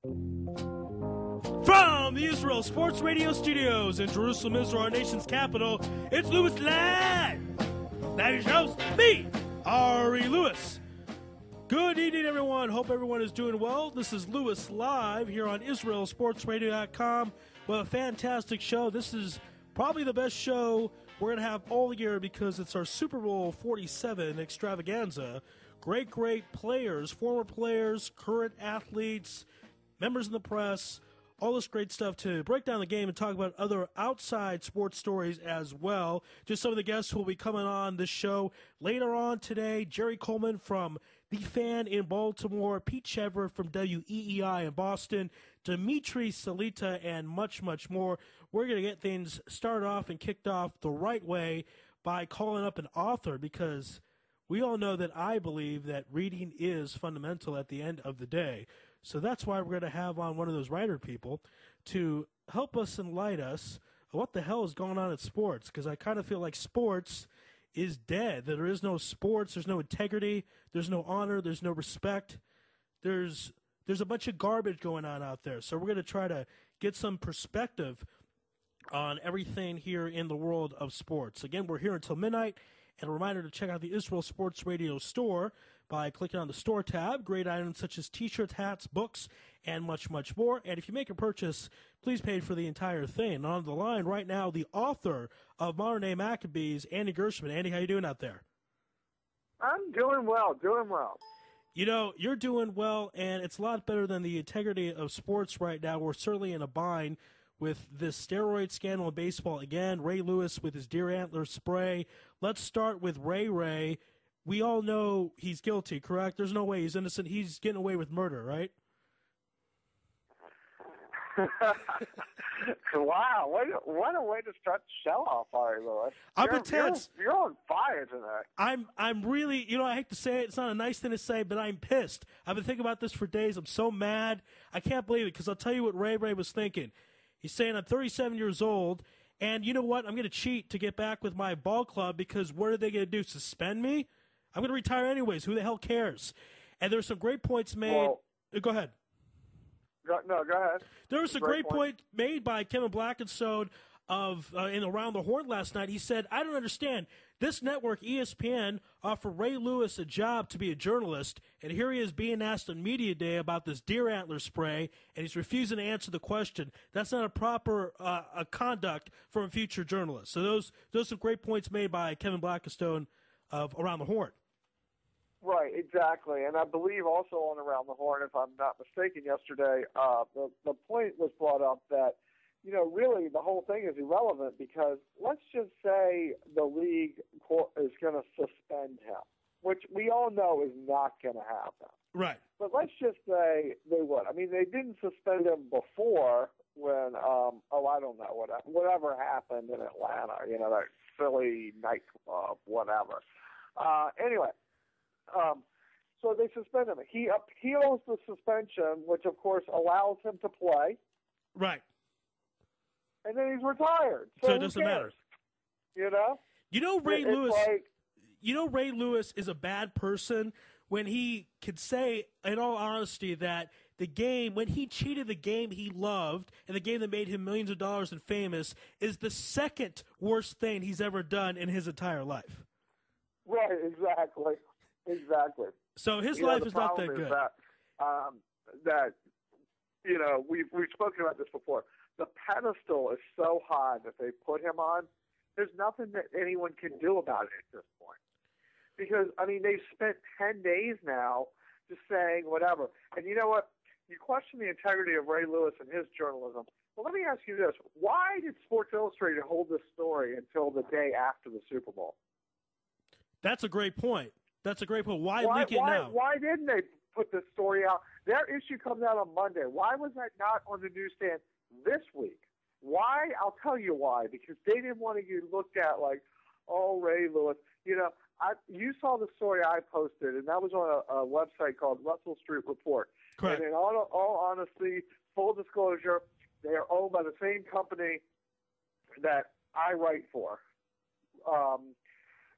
From the Israel Sports Radio Studios in Jerusalem, Israel, our nation's capital, it's Lewis Live. That is your host, me, Ari Lewis. Good evening, everyone. Hope everyone is doing well. This is Lewis Live here on IsraelSportsRadio.com with a fantastic show. This is probably the best show we're going to have all year because it's our Super Bowl 47 extravaganza. Great players, former players, current athletes, members of the press, all this great stuff to break down the game and talk about other outside sports stories as well. Just some of the guests who will be coming on this show later on today. Jerry Coleman from The Fan in Baltimore, Pete Sheppard from WEEI in Boston, Dimitri Salita, and much more. We're going to get things started off and kicked off the right way by calling up an author because we all know that I believe that reading is fundamental at the end of the day. So that's why we're going to have on one of those writer people to help us enlighten us of what the hell is going on in sports, because I kind of feel like sports is dead. There is no sports, there's no integrity, there's no honor, there's no respect. There's a bunch of garbage going on out there. So we're going to try to get some perspective on everything here in the world of sports. Again, we're here until midnight, and a reminder to check out the Israel Sports Radio store by clicking on the store tab. Great items such as t-shirts, hats, books, and much more. And if you make a purchase, please pay for the entire thing. And on the line right now, the author of Modern Day Maccabees, Andy Gershman. Andy, how you doing out there? I'm doing well. You know, you're doing well, and it's a lot better than the integrity of sports right now. We're certainly in a bind with this steroid scandal in baseball. Again, Ray Lewis with his deer antler spray. Let's start with Ray. We all know he's guilty, correct? There's no way he's innocent. He's getting away with murder, right? Wow, what a way to start the show off, Ari Lewis. I'm intense. You're on fire tonight. I'm really, I hate to say it. It's not a nice thing to say, but I'm pissed. I've been thinking about this for days. I'm so mad. I can't believe it because I'll tell you what Ray was thinking. He's saying, I'm 37 years old, and you know what? I'm going to cheat to get back with my ball club because what are they going to do, suspend me? I'm going to retire anyways. Who the hell cares? And there's some great points made. Well, go ahead. Go ahead. There was a great point made by Kevin Blackstone in Around the Horn last night. He said, I don't understand. This network, ESPN, offered Ray Lewis a job to be a journalist, and here he is being asked on Media Day about this deer antler spray, and he's refusing to answer the question. That's not a proper conduct for a future journalist. So those are some great points made by Kevin Blackstone of Around the Horn. Right, exactly. And I believe also on Around the Horn, if I'm not mistaken, yesterday, the point was brought up that, really the whole thing is irrelevant because let's just say the league is going to suspend him, which we all know is not going to happen. Right. But let's just say they would. I mean, they didn't suspend him before when, I don't know, whatever happened in Atlanta, that silly nightclub, whatever. Anyway. So they suspend him. He appeals the suspension, which of course allows him to play. Right. And then he's retired. So it doesn't matter. Ray Lewis. Ray Lewis is a bad person when he could say, in all honesty, that the game, when he cheated the game he loved and the game that made him millions of dollars and famous, is the second worst thing he's ever done in his entire life. Right. Exactly. So his life is not that good. We've spoken about this before. The pedestal is so high that they put him on. There's nothing that anyone can do about it at this point. Because, they've spent 10 days now just saying whatever. And you know what? You question the integrity of Ray Lewis and his journalism. Well, let me ask you this. Why did Sports Illustrated hold this story until the day after the Super Bowl? That's a great point. Why leak it now? Why didn't they put this story out? Their issue comes out on Monday. Why was that not on the newsstand this week? Why? I'll tell you why. Because they didn't want to get looked at like, oh, Ray Lewis. You saw the story I posted, and that was on a website called Russell Street Report. Correct. And in all honesty, full disclosure, they are owned by the same company that I write for.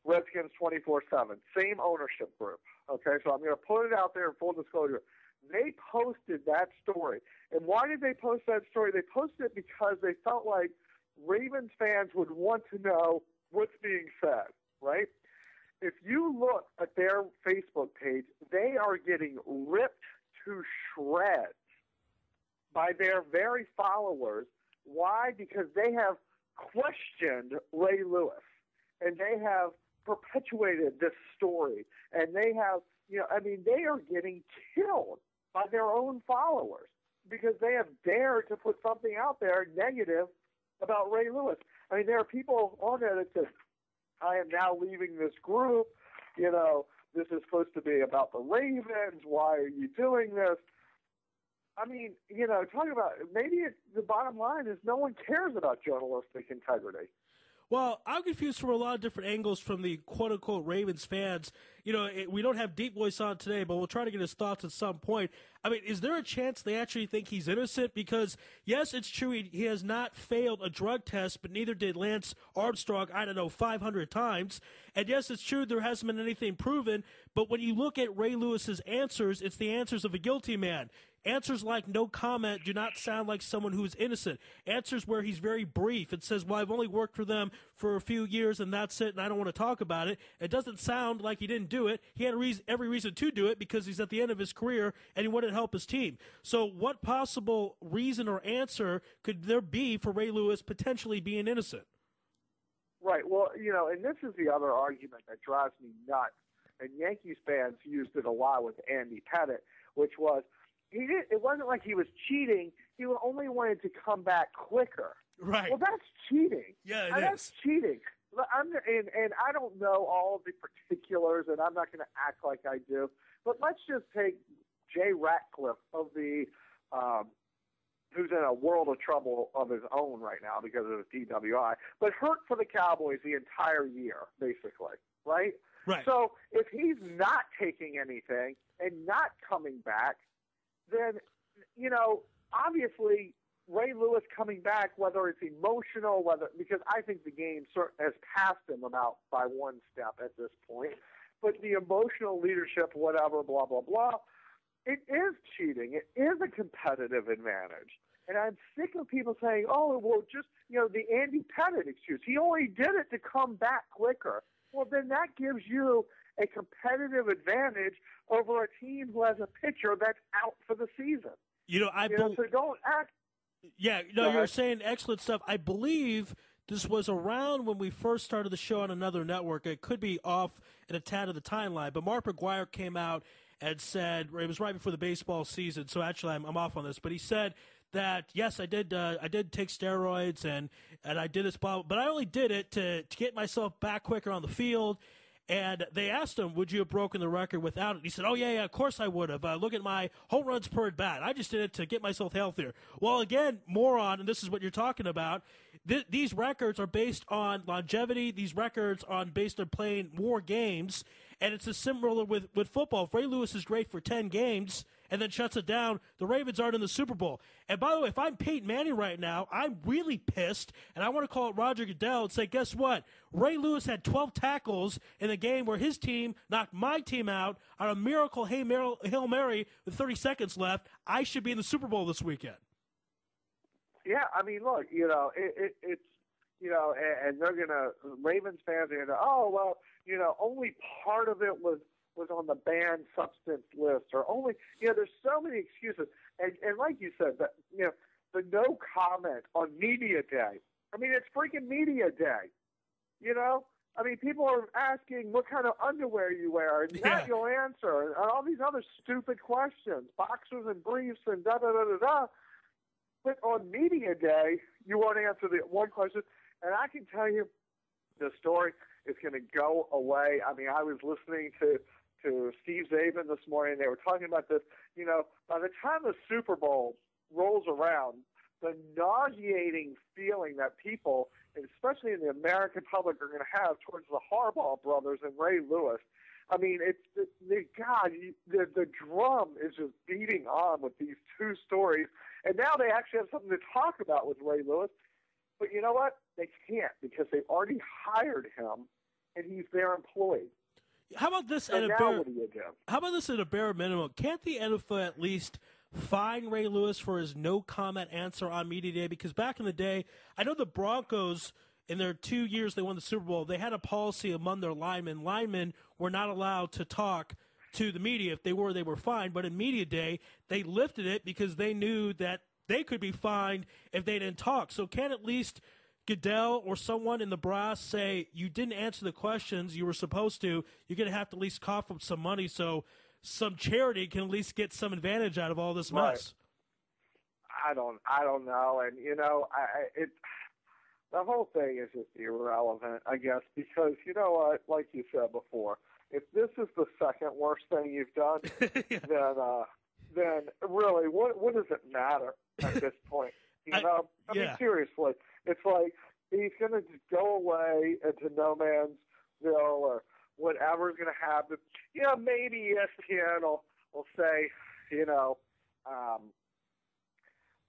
Redskins 24/7, same ownership group. Okay, so I'm going to put it out there in full disclosure. they posted that story. And why did they post that story? They posted it because they felt like Ravens fans would want to know what's being said, right? If you look at their Facebook page, they are getting ripped to shreds by their very followers. Why? Because they have questioned Ray Lewis, and they have perpetuated this story, and they have, they are getting killed by their own followers because they have dared to put something out there negative about Ray Lewis. I mean, there are people on there that say, I am now leaving this group, this is supposed to be about the Ravens, why are you doing this? I mean, talking about, the bottom line is no one cares about journalistic integrity. Well, I'm confused from a lot of different angles from the quote-unquote Ravens fans. We don't have Deep Voice on today, but we'll try to get his thoughts at some point. I mean, is there a chance they actually think he's innocent? Because, yes, it's true he has not failed a drug test, but neither did Lance Armstrong, 500 times. And, yes, it's true there hasn't been anything proven, but when you look at Ray Lewis's answers, it's the answers of a guilty man. Answers like no comment do not sound like someone who is innocent. Answers where he's very brief. It says, well, I've only worked for them for a few years and that's it, and I don't want to talk about it. It doesn't sound like he didn't do it. He had every reason to do it because he's at the end of his career and he wanted to help his team. So what possible reason or answer could there be for Ray Lewis potentially being innocent? Right. Well, and this is the other argument that drives me nuts. And Yankees fans used it a lot with Andy Pettitte, which was, it wasn't like he was cheating. He only wanted to come back quicker. Right. Well, that's cheating. Yeah, that's cheating. And I don't know all the particulars, and I'm not going to act like I do. But let's just take Jay Ratcliffe of the who's in a world of trouble of his own right now because of his DWI, but hurt for the Cowboys the entire year, basically, right? Right. So if he's not taking anything and not coming back, then, obviously Ray Lewis coming back, whether it's emotional, because I think the game has passed him about by one step at this point, but the emotional leadership, whatever, blah, blah, blah, it is cheating. It is a competitive advantage. And I'm sick of people saying, oh, well, just, the Andy Pettitte excuse. He only did it to come back quicker. Well, then that gives you a competitive advantage over a team who has a pitcher that's out for the season. So don't act. Yeah, you're saying excellent stuff. I believe this was around when we first started the show on another network. It could be off in a tad of the timeline, but Mark McGuire came out and said, it was right before the baseball season, so actually I'm off on this, but he said that, yes, I did take steroids and I did this, but I only did it to get myself back quicker on the field. And they asked him, would you have broken the record without it? He said, oh, yeah, of course I would have. Look at my home runs per at bat. I just did it to get myself healthier. Well, again, moron, and this is what you're talking about, these records are based on longevity. These records are based on playing more games. And it's as similar with football. If Ray Lewis is great for 10 games and then shuts it down, the Ravens aren't in the Super Bowl. And by the way, if I'm Peyton Manning right now, I'm really pissed, and I want to call it Roger Goodell and say, guess what? Ray Lewis had 12 tackles in a game where his team knocked my team out on a miracle Hail Mary with 30 seconds left. I should be in the Super Bowl this weekend. Yeah, I mean, look, it's, and they're going to, Ravens fans are going to, oh, well, only part of it was on the banned substance list, or only, there's so many excuses. And like you said, the no comment on media day. I mean, it's freaking media day, I mean, people are asking what kind of underwear you wear, and that you'll answer, and all these other stupid questions, boxers and briefs and da-da-da-da-da. But on media day, you won't answer the one question. And I can tell you the story is going to go away. I mean, I was listening to Steve Zabin this morning. They were talking about this. By the time the Super Bowl rolls around, the nauseating feeling that people, especially in the American public, are going to have towards the Harbaugh brothers and Ray Lewis. I mean, the drum is just beating on with these two stories. And now they actually have something to talk about with Ray Lewis. But you know what? They can't, because they've already hired him, and he's their employee. How about this? So now what do you do? How about this at a bare minimum? Can't the NFL at least fine Ray Lewis for his no comment answer on media day? Because back in the day, I know the Broncos, in their 2 years they won the Super Bowl, they had a policy among their linemen. Linemen were not allowed to talk to the media. If they were fined. But in media day, they lifted it because they knew that they could be fined if they didn't talk. So can at least Goodell or someone in the brass say, you didn't answer the questions you were supposed to, you're going to have to at least cough up some money so some charity can at least get some advantage out of all this mess? I don't know. And, the whole thing is just irrelevant, I guess, because, you know what, like you said before, if this is the second worst thing you've done, yeah. then really, what does it matter at this point? I mean, seriously, it's like he's going to just go away into no man's ville or whatever's going to happen. Maybe ESPN will say,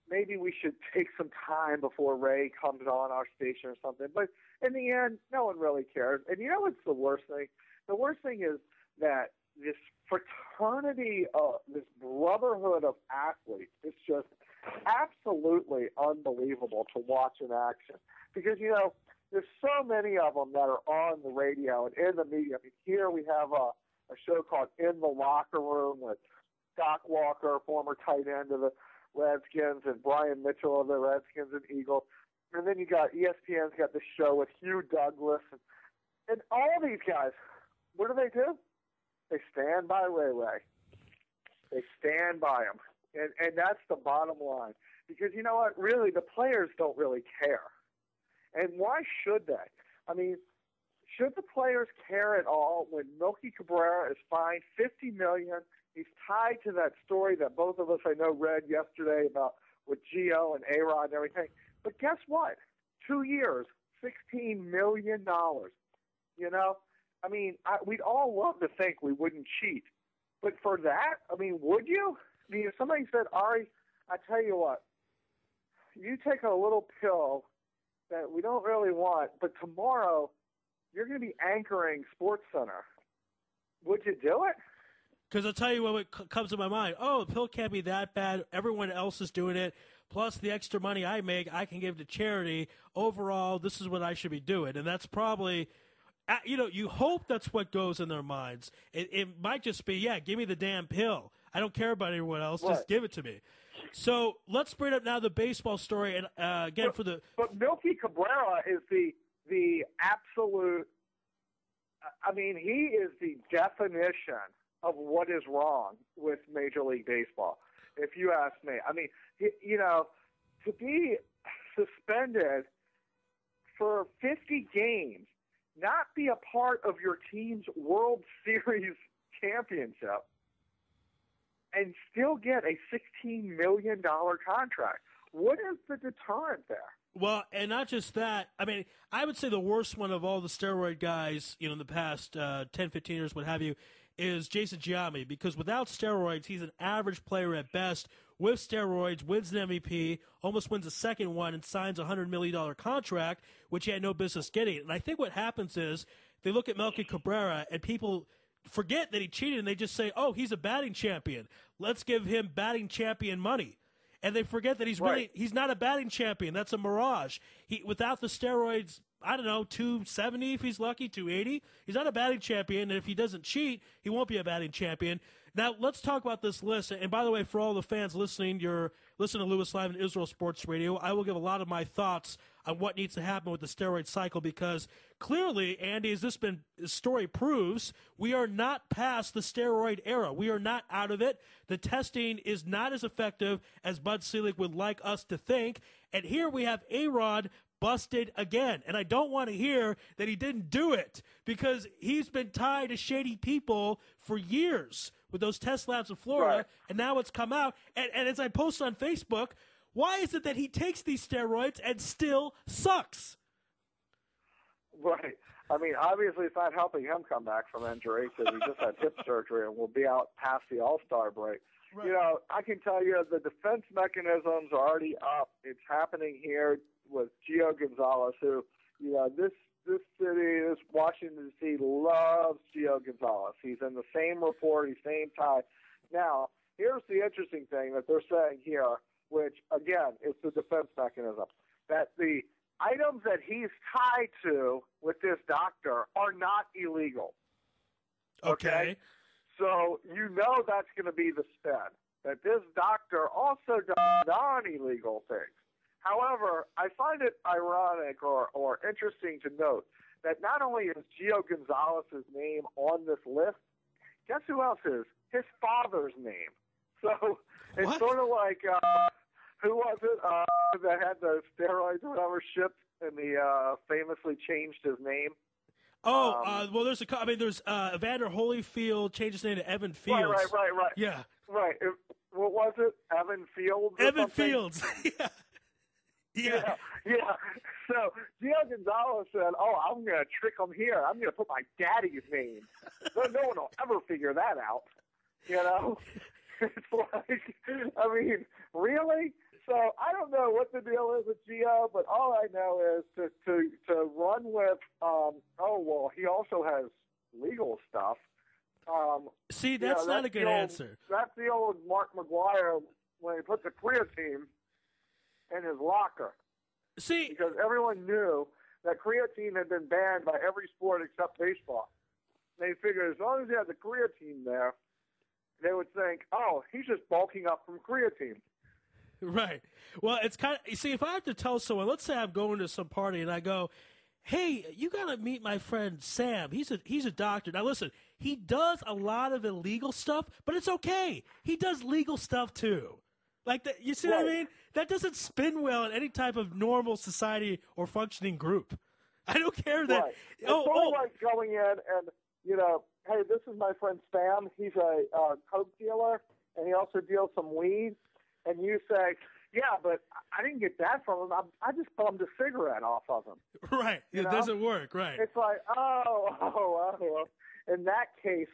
maybe we should take some time before Ray comes on our station or something. But in the end, no one really cares. And you know what's the worst thing? The worst thing is that this fraternity, this brotherhood of athletes, is just absolutely unbelievable to watch in action. Because, there's so many of them that are on the radio and in the media. I mean, here we have a show called In the Locker Room with Doc Walker, former tight end of the Redskins, and Brian Mitchell of the Redskins and Eagles. And then you got ESPN's got the show with Hugh Douglas. And all these guys, what do? They stand by Ray Ray. They stand by him. And that's the bottom line. Because you know what? Really, the players don't really care. And why should they? I mean, should the players care at all when Milky Cabrera is fined $50 million? He's tied to that story that both of us, I know, read yesterday about with Gio and A-Rod and everything. But guess what? 2 years, $16 million. I mean, we'd all love to think we wouldn't cheat. But for that, I mean, would you? I mean, if somebody said, Ari, I tell you what, you take a little pill that we don't really want, but tomorrow you're going to be anchoring SportsCenter. Would you do it? Because I'll tell you what comes to my mind. Oh, the pill can't be that bad. Everyone else is doing it. Plus the extra money I make, I can give to charity. Overall, this is what I should be doing. And that's probably, you hope that's what goes in their minds. It might just be, give me the damn pill. I don't care about anyone else. Right. Just give it to me. So let's bring up now the baseball story. And again, But Milky Cabrera is the absolute, he is the definition of what is wrong with Major League Baseball, if you ask me. I mean, to be suspended for 50 games, not be a part of your team's World Series championship, and still get a $16 million contract. What is the deterrent there? Well, and not just that. I mean, I would say the worst one of all the steroid guys, in the past 10, 15 years, what have you, is Jason Giambi, because without steroids, he's an average player at best. With steroids, wins an MVP, almost wins a second one, and signs a $100 million contract, which he had no business getting. And I think what happens is they look at Melky Cabrera, and people forget that he cheated, and they just say, oh, he's a batting champion. Let's give him batting champion money. And they forget that he's not a batting champion. That's a mirage. Without the steroids, I don't know, 270 if he's lucky, 280. He's not a batting champion, and if he doesn't cheat, he won't be a batting champion. Now, let's talk about this list. And by the way, for all the fans listening, you're listening to Lewis Live and Israel Sports Radio. I will give a lot of my thoughts on what needs to happen with the steroid cycle, because clearly, Andy, as this story proves, we are not past the steroid era. We are not out of it. The testing is not as effective as Bud Selig would like us to think. And here we have A-Rod busted again. And I don't want to hear that he didn't do it, because he's been tied to shady people for years with those test labs in Florida, right. And now it's come out. And as I post on Facebook, why is it that he takes these steroids and still sucks? Right. I mean, obviously it's not helping him come back from injury, because he just had hip surgery and will be out past the All-Star break. Right. I can tell you the defense mechanisms are already up. It's happening here with Gio Gonzalez, who, this this city, this Washington D.C. loves Gio Gonzalez. He's in the same report, he's same tie. Now, here's the interesting thing that they're saying here, which, again, is the defense mechanism, that the items that he's tied to with this doctor are not illegal. Okay? So you know that's going to be the spin, that this doctor also does non-illegal things. However, I find it ironic or interesting to note that not only is Gio Gonzalez's name on this list, guess who else is? His father's name. So it's sort of like, who was it that had the steroids or whatever shipped and he famously changed his name? Well, there's there's Evander Holyfield changed his name to Evan Fields. Right. Yeah. Right. What was it? Evan Fields? Evan Fields. Yeah. So Gio Gonzalez said, I'm going to trick him here. I'm going to put my daddy's name. No one will ever figure that out. You know? It's like, I mean, really? So I don't know what the deal is with Gio, but all I know is to run with, he also has legal stuff. See, that's not a good answer. That's the old Mark McGuire when he put the creatine in his locker. See, because everyone knew that creatine had been banned by every sport except baseball. They figured as long as you had the creatine there, they would think, he's just bulking up from creatine. Right. Well, it's kind of, you see, if I have to tell someone, let's say I'm going to some party and I go, hey, you got to meet my friend Sam. He's a doctor. Now, listen, he does a lot of illegal stuff, but it's okay. He does legal stuff, too. Like, you see what I mean? That doesn't spin well in any type of normal society or functioning group. I don't care that. Right. It's sort of like going in and, hey, this is my friend Sam. He's a coke dealer, and he also deals some weed. And you say, yeah, but I didn't get that from him. I just bummed a cigarette off of him. Right. It doesn't work, right. It's like, in that case,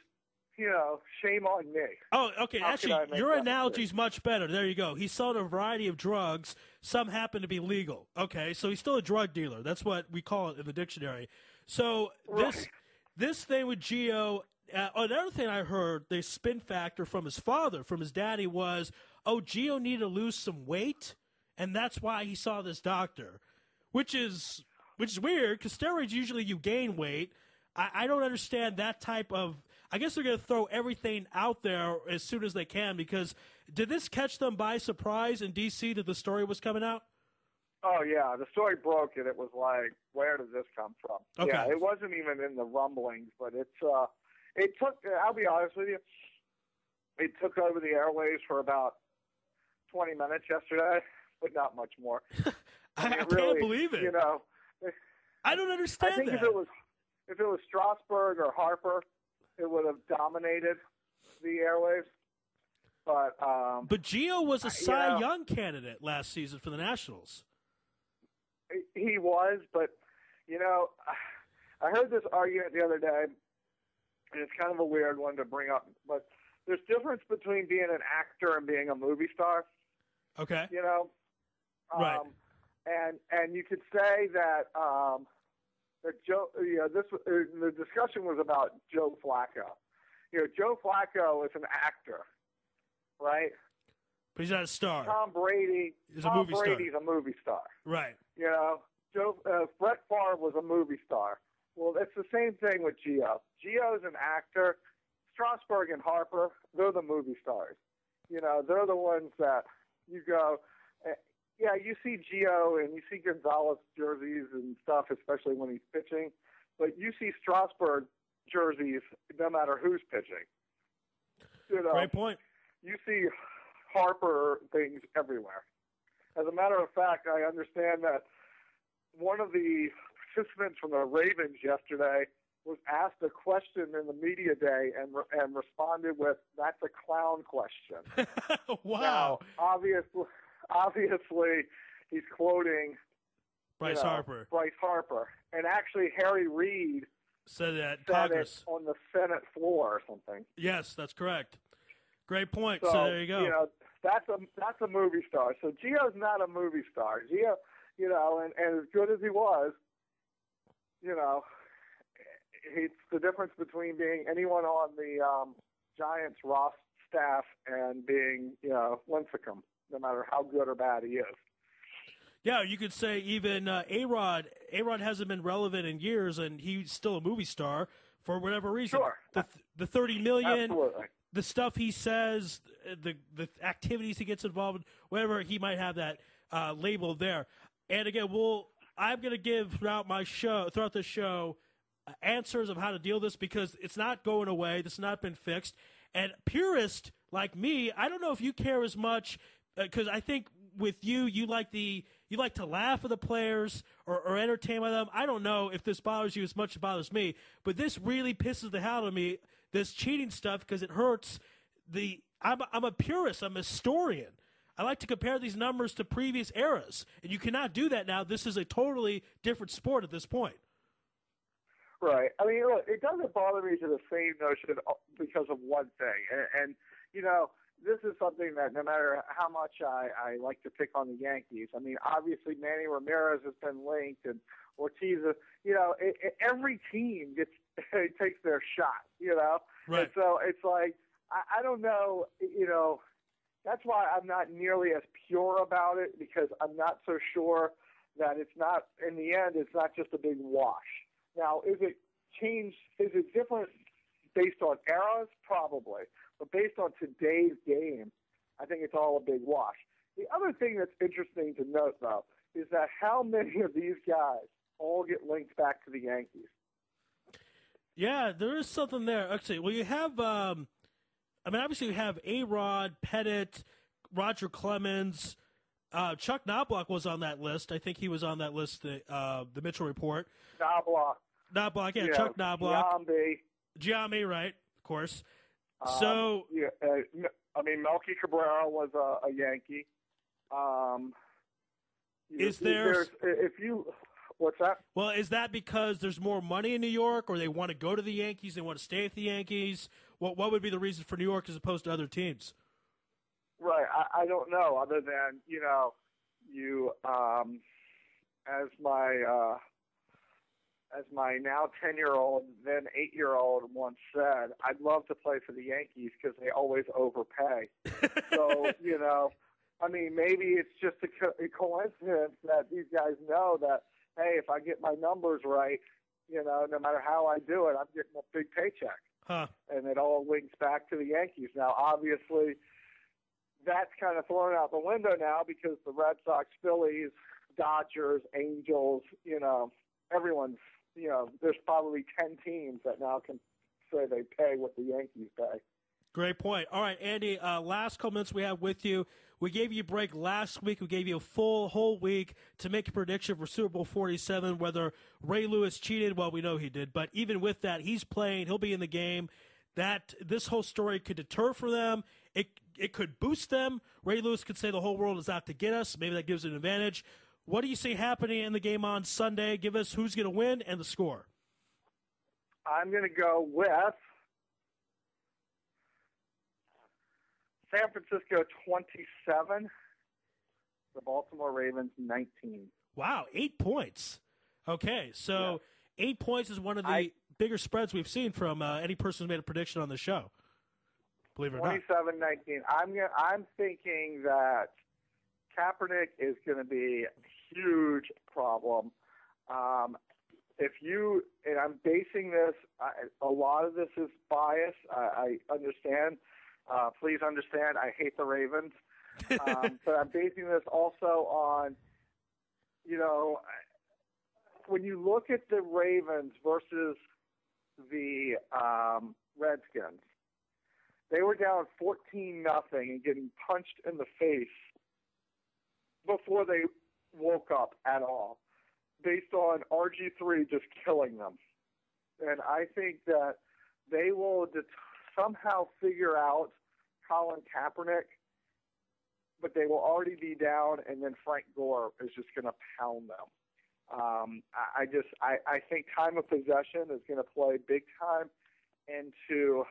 shame on me. Oh, okay. Actually, your analogy's much better. There you go. He's selling a variety of drugs. Some happen to be legal. Okay, so he's still a drug dealer. That's what we call it in the dictionary. So this thing with Gio, another thing I heard, the spin factor from his father, from his daddy was, Gio needed to lose some weight, and that's why he saw this doctor, which is weird because steroids usually you gain weight. I don't understand that type of. I guess they're going to throw everything out there as soon as they can because did this catch them by surprise in D.C. that the story was coming out? Oh, yeah. The story broke, and it was like, where did this come from? Okay. Yeah, it wasn't even in the rumblings, but it took, I'll be honest with you, it took over the airwaves for about 20 minutes yesterday, but not much more. I can't believe it. I don't understand I think that. If it was Strasburg or Harper, it would have dominated the airwaves. But Gio was a Cy Young candidate last season for the Nationals. He was, but, I heard this argument the other day, and it's kind of a weird one to bring up, but there's difference between being an actor and being a movie star. Okay. Right. And you could say that Joe, the discussion was about Joe Flacco. Joe Flacco is an actor, right? But he's not a star. Tom Brady is a movie star. Brady's a movie star. Right. Brett Favre was a movie star. Well, it's the same thing with Gio. Gio's an actor. Strasburg and Harper, they're the movie stars. They're the ones that you go, you see Gio and you see Gonzalez jerseys and stuff, especially when he's pitching, but you see Strasburg jerseys no matter who's pitching. Great point. You see Harper things everywhere. As a matter of fact, I understand that one of the participants from the Ravens yesterday was asked a question in the media day and responded with, "That's a clown question." Wow. Now, obviously, he's quoting Bryce Harper. And actually, Harry Reid said that Congress on the Senate floor or something. Yes, that's correct. Great point. So there you go. That's a movie star. So Gio's not a movie star. Gio, and as good as he was, you know, it's the difference between being anyone on the Giants Ross staff and being, you know, Lincecum, no matter how good or bad he is. Yeah, you could say even A-Rod. A-Rod hasn't been relevant in years, and he's still a movie star for whatever reason. Sure. The $30 million, Absolutely. the stuff he says, the activities he gets involved in, whatever, he might have that label there. And again, I'm going to give throughout the show, answers of how to deal with this because it's not going away. This has not been fixed. And purist like me, I don't know if you care as much because I think with you like to laugh at the players or entertain by them. I don't know if this bothers you as much as it bothers me, but this really pisses the hell out of me, this cheating stuff, because it hurts I'm a purist. I'm a historian. I like to compare these numbers to previous eras, and you cannot do that now. This is a totally different sport at this point. Right. I mean, look, it doesn't bother me to the same notion because of one thing. And you know, this is something that no matter how much I like to pick on the Yankees, I mean, obviously Manny Ramirez has been linked and Ortiz, you know, every team takes their shot, you know? Right. And so it's like, I don't know, you know, that's why I'm not nearly as pure about it because I'm not so sure that it's not, in the end, it's not just a big wash. Now, is it changed? Is it different based on eras? Probably. But based on today's game, I think it's all a big wash. The other thing that's interesting to note, though, is that how many of these guys all get linked back to the Yankees? Yeah, there is something there. Actually, well, you have, obviously you have A-Rod, Pettit, Roger Clemens. Chuck Knobloch was on that list. I think he was on that list, the Mitchell Report. Knobloch, yeah, Chuck Knobloch. Giambi, right, of course. Melky Cabrera was a Yankee. What's that? Well, is that because there's more money in New York, or they want to go to the Yankees, they want to stay at the Yankees? What would be the reason for New York as opposed to other teams? Right, I don't know. Other than as my now 10-year-old, then 8-year-old once said, I'd love to play for the Yankees because they always overpay. So, maybe it's just a coincidence that these guys know that, hey, if I get my numbers right, no matter how I do it, I'm getting a big paycheck. Huh. And it all links back to the Yankees. Now, obviously, that's kind of thrown out the window now because the Red Sox, Phillies, Dodgers, Angels, everyone's, there's probably 10 teams that now can say they pay what the Yankees pay. Great point. All right, Andy, last couple minutes we have with you. We gave you a break last week. We gave you a whole week to make a prediction for Super Bowl 47, whether Ray Lewis cheated. Well, we know he did. But even with that, he's playing. He'll be in the game. This whole story could deter for them. It could boost them. Ray Lewis could say the whole world is out to get us. Maybe that gives an advantage. What do you see happening in the game on Sunday? Give us who's going to win and the score. I'm going to go with San Francisco 27, the Baltimore Ravens 19. Wow, 8 points. Okay, so 8 points is one of the bigger spreads we've seen from any person who's made a prediction on the show. Believe it or not. 27-19. I'm thinking that Kaepernick is going to be a huge problem. And I'm basing this, a lot of this is bias. I understand. Please understand, I hate the Ravens. But I'm basing this also on, when you look at the Ravens versus the Redskins, they were down 14-0 and getting punched in the face before they woke up at all, based on RG3 just killing them. And I think that they will somehow figure out Colin Kaepernick, but they will already be down, and then Frank Gore is just going to pound them. I think time of possession is going to play big time into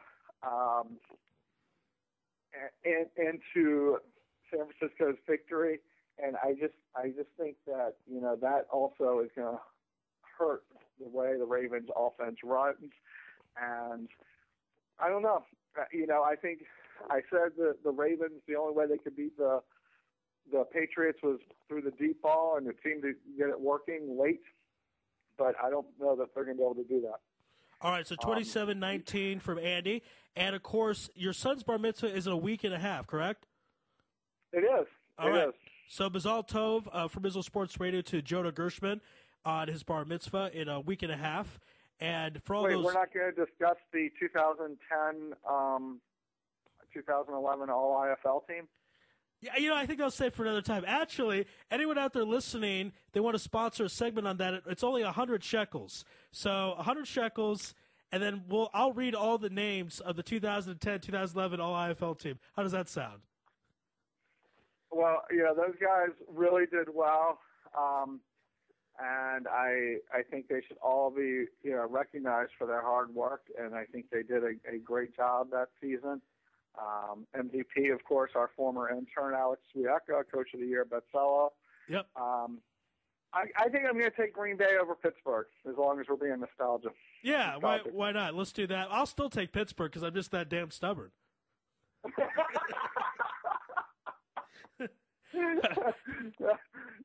San Francisco's victory, and I just think that that also is going to hurt the way the Ravens offense runs. And I don't know. I think I said that the Ravens, the only way they could beat the Patriots was through the deep ball, and it seemed to get it working late. But I don't know that they're going to be able to do that. All right, so 27-19 from Andy. And, of course, your son's bar mitzvah is in a week and a half, correct? It is. All right. So Mazal Tov from Israel Sports Radio to Jonah Gershman on his bar mitzvah in a week and a half. And for all those... we're not going to discuss the 2010, 2011 All-IFL team? Yeah, I think I'll say it for another time. Actually, anyone out there listening, they want to sponsor a segment on that. It's only 100 shekels. So 100 shekels, and then I'll read all the names of the 2010-2011 All-IFL team. How does that sound? Well, those guys really did well, and I think they should all be recognized for their hard work, and I think they did a great job that season. MVP, of course, our former intern, Alex Swiecka, Coach of the Year, Betzella. Yep. I think I'm going to take Green Bay over Pittsburgh, as long as we're being nostalgic. Yeah, why not? Let's do that. I'll still take Pittsburgh because I'm just that damn stubborn.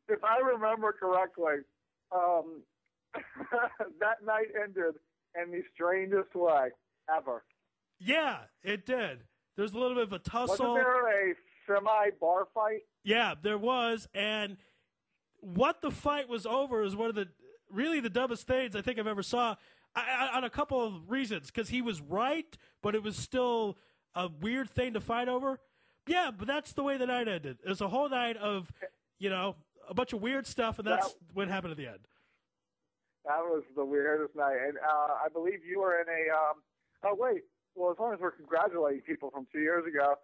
If I remember correctly, that night ended in the strangest way ever. Yeah, it did. There's a little bit of a tussle. Wasn't there a semi-bar fight? Yeah, there was. And what the fight was over is one of the dumbest things I think I've ever saw on a couple of reasons. Because he was right, but it was still a weird thing to fight over. Yeah, but that's the way the night ended. It was a whole night of, a bunch of weird stuff, and that's what happened at the end. That was the weirdest night. And I believe you were in a well, as long as we're congratulating people from 2 years ago,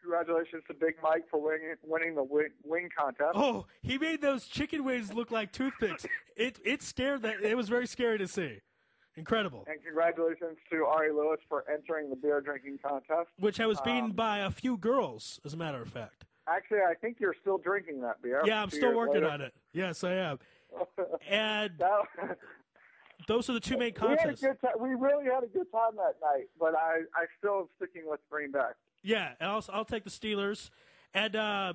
congratulations to Big Mike for winning the wing contest. Oh, he made those chicken wings look like toothpicks. It scared that. It was very scary to see. Incredible. And congratulations to Ari Lewis for entering the beer drinking contest. Which I was beaten by a few girls, as a matter of fact. Actually, I think you're still drinking that beer. Yeah, I'm still working on it. Yes, I am. And those are the two main contests. We really had a good time that night, but I still am sticking with Green Bay. Yeah, and I'll take the Steelers. And now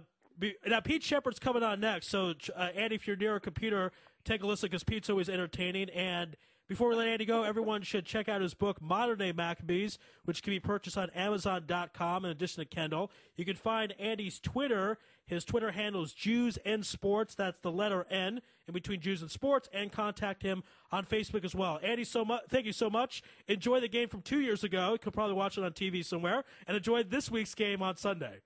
Pete Sheppard's coming on next. So, Andy, if you're near a computer, take a listen because Pete's always entertaining. And before we let Andy go, everyone should check out his book, Modern Day Maccabees, which can be purchased on Amazon.com in addition to Kindle. You can find Andy's Twitter. His Twitter handle is Jews and Sports. That's the letter N in between Jews and Sports. And contact him on Facebook as well. Andy, thank you so much. Enjoy the game from 2 years ago. You could probably watch it on TV somewhere. And enjoy this week's game on Sunday.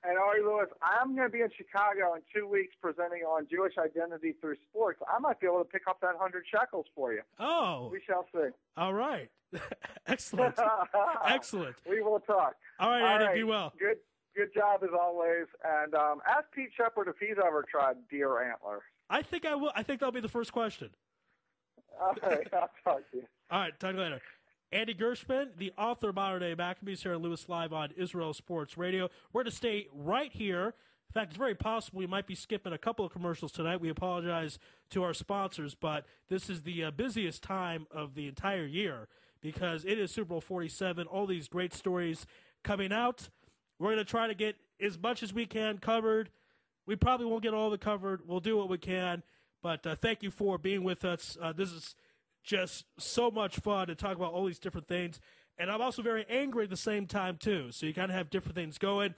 And Ari Lewis, I'm going to be in Chicago in 2 weeks presenting on Jewish identity through sports. I might be able to pick up that 100 shekels for you. Oh. We shall see. All right. Excellent. Excellent. We will talk. All right, Andy, be well. Good job as always. And ask Pete Sheppard if he's ever tried deer antler. I think I will. I think that'll be the first question. All right. I'll talk to you. All right. Talk to you later. Andy Gershman, the author of Modern Day Maccabees, here at Lewis Live on Israel Sports Radio. We're going to stay right here. In fact, it's very possible we might be skipping a couple of commercials tonight. We apologize to our sponsors, but this is the busiest time of the entire year because it is Super Bowl 47, all these great stories coming out. We're going to try to get as much as we can covered. We probably won't get all of it covered. We'll do what we can, but thank you for being with us. This is just so much fun to talk about all these different things. And I'm also very angry at the same time, too. So you kind of have different things going.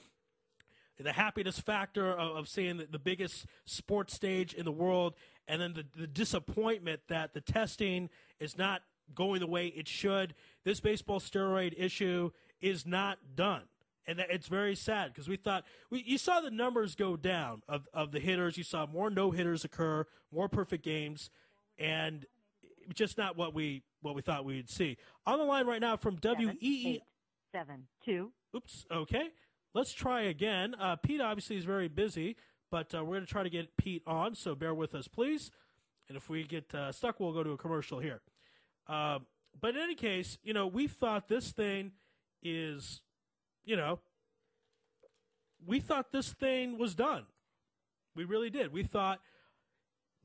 The happiness factor of seeing the biggest sports stage in the world, and then the disappointment that the testing is not going the way it should. This baseball steroid issue is not done. And it's very sad because we thought you saw the numbers go down of the hitters. You saw more no-hitters occur, more perfect games, and just not what we thought we'd see. On the line right now from WEEI. 7-2. Oops. Okay. Let's try again. Pete obviously is very busy, but we're going to try to get Pete on, so bear with us, please. And if we get stuck, we'll go to a commercial here. But in any case, we thought this thing is, we thought this thing was done. We really did. We thought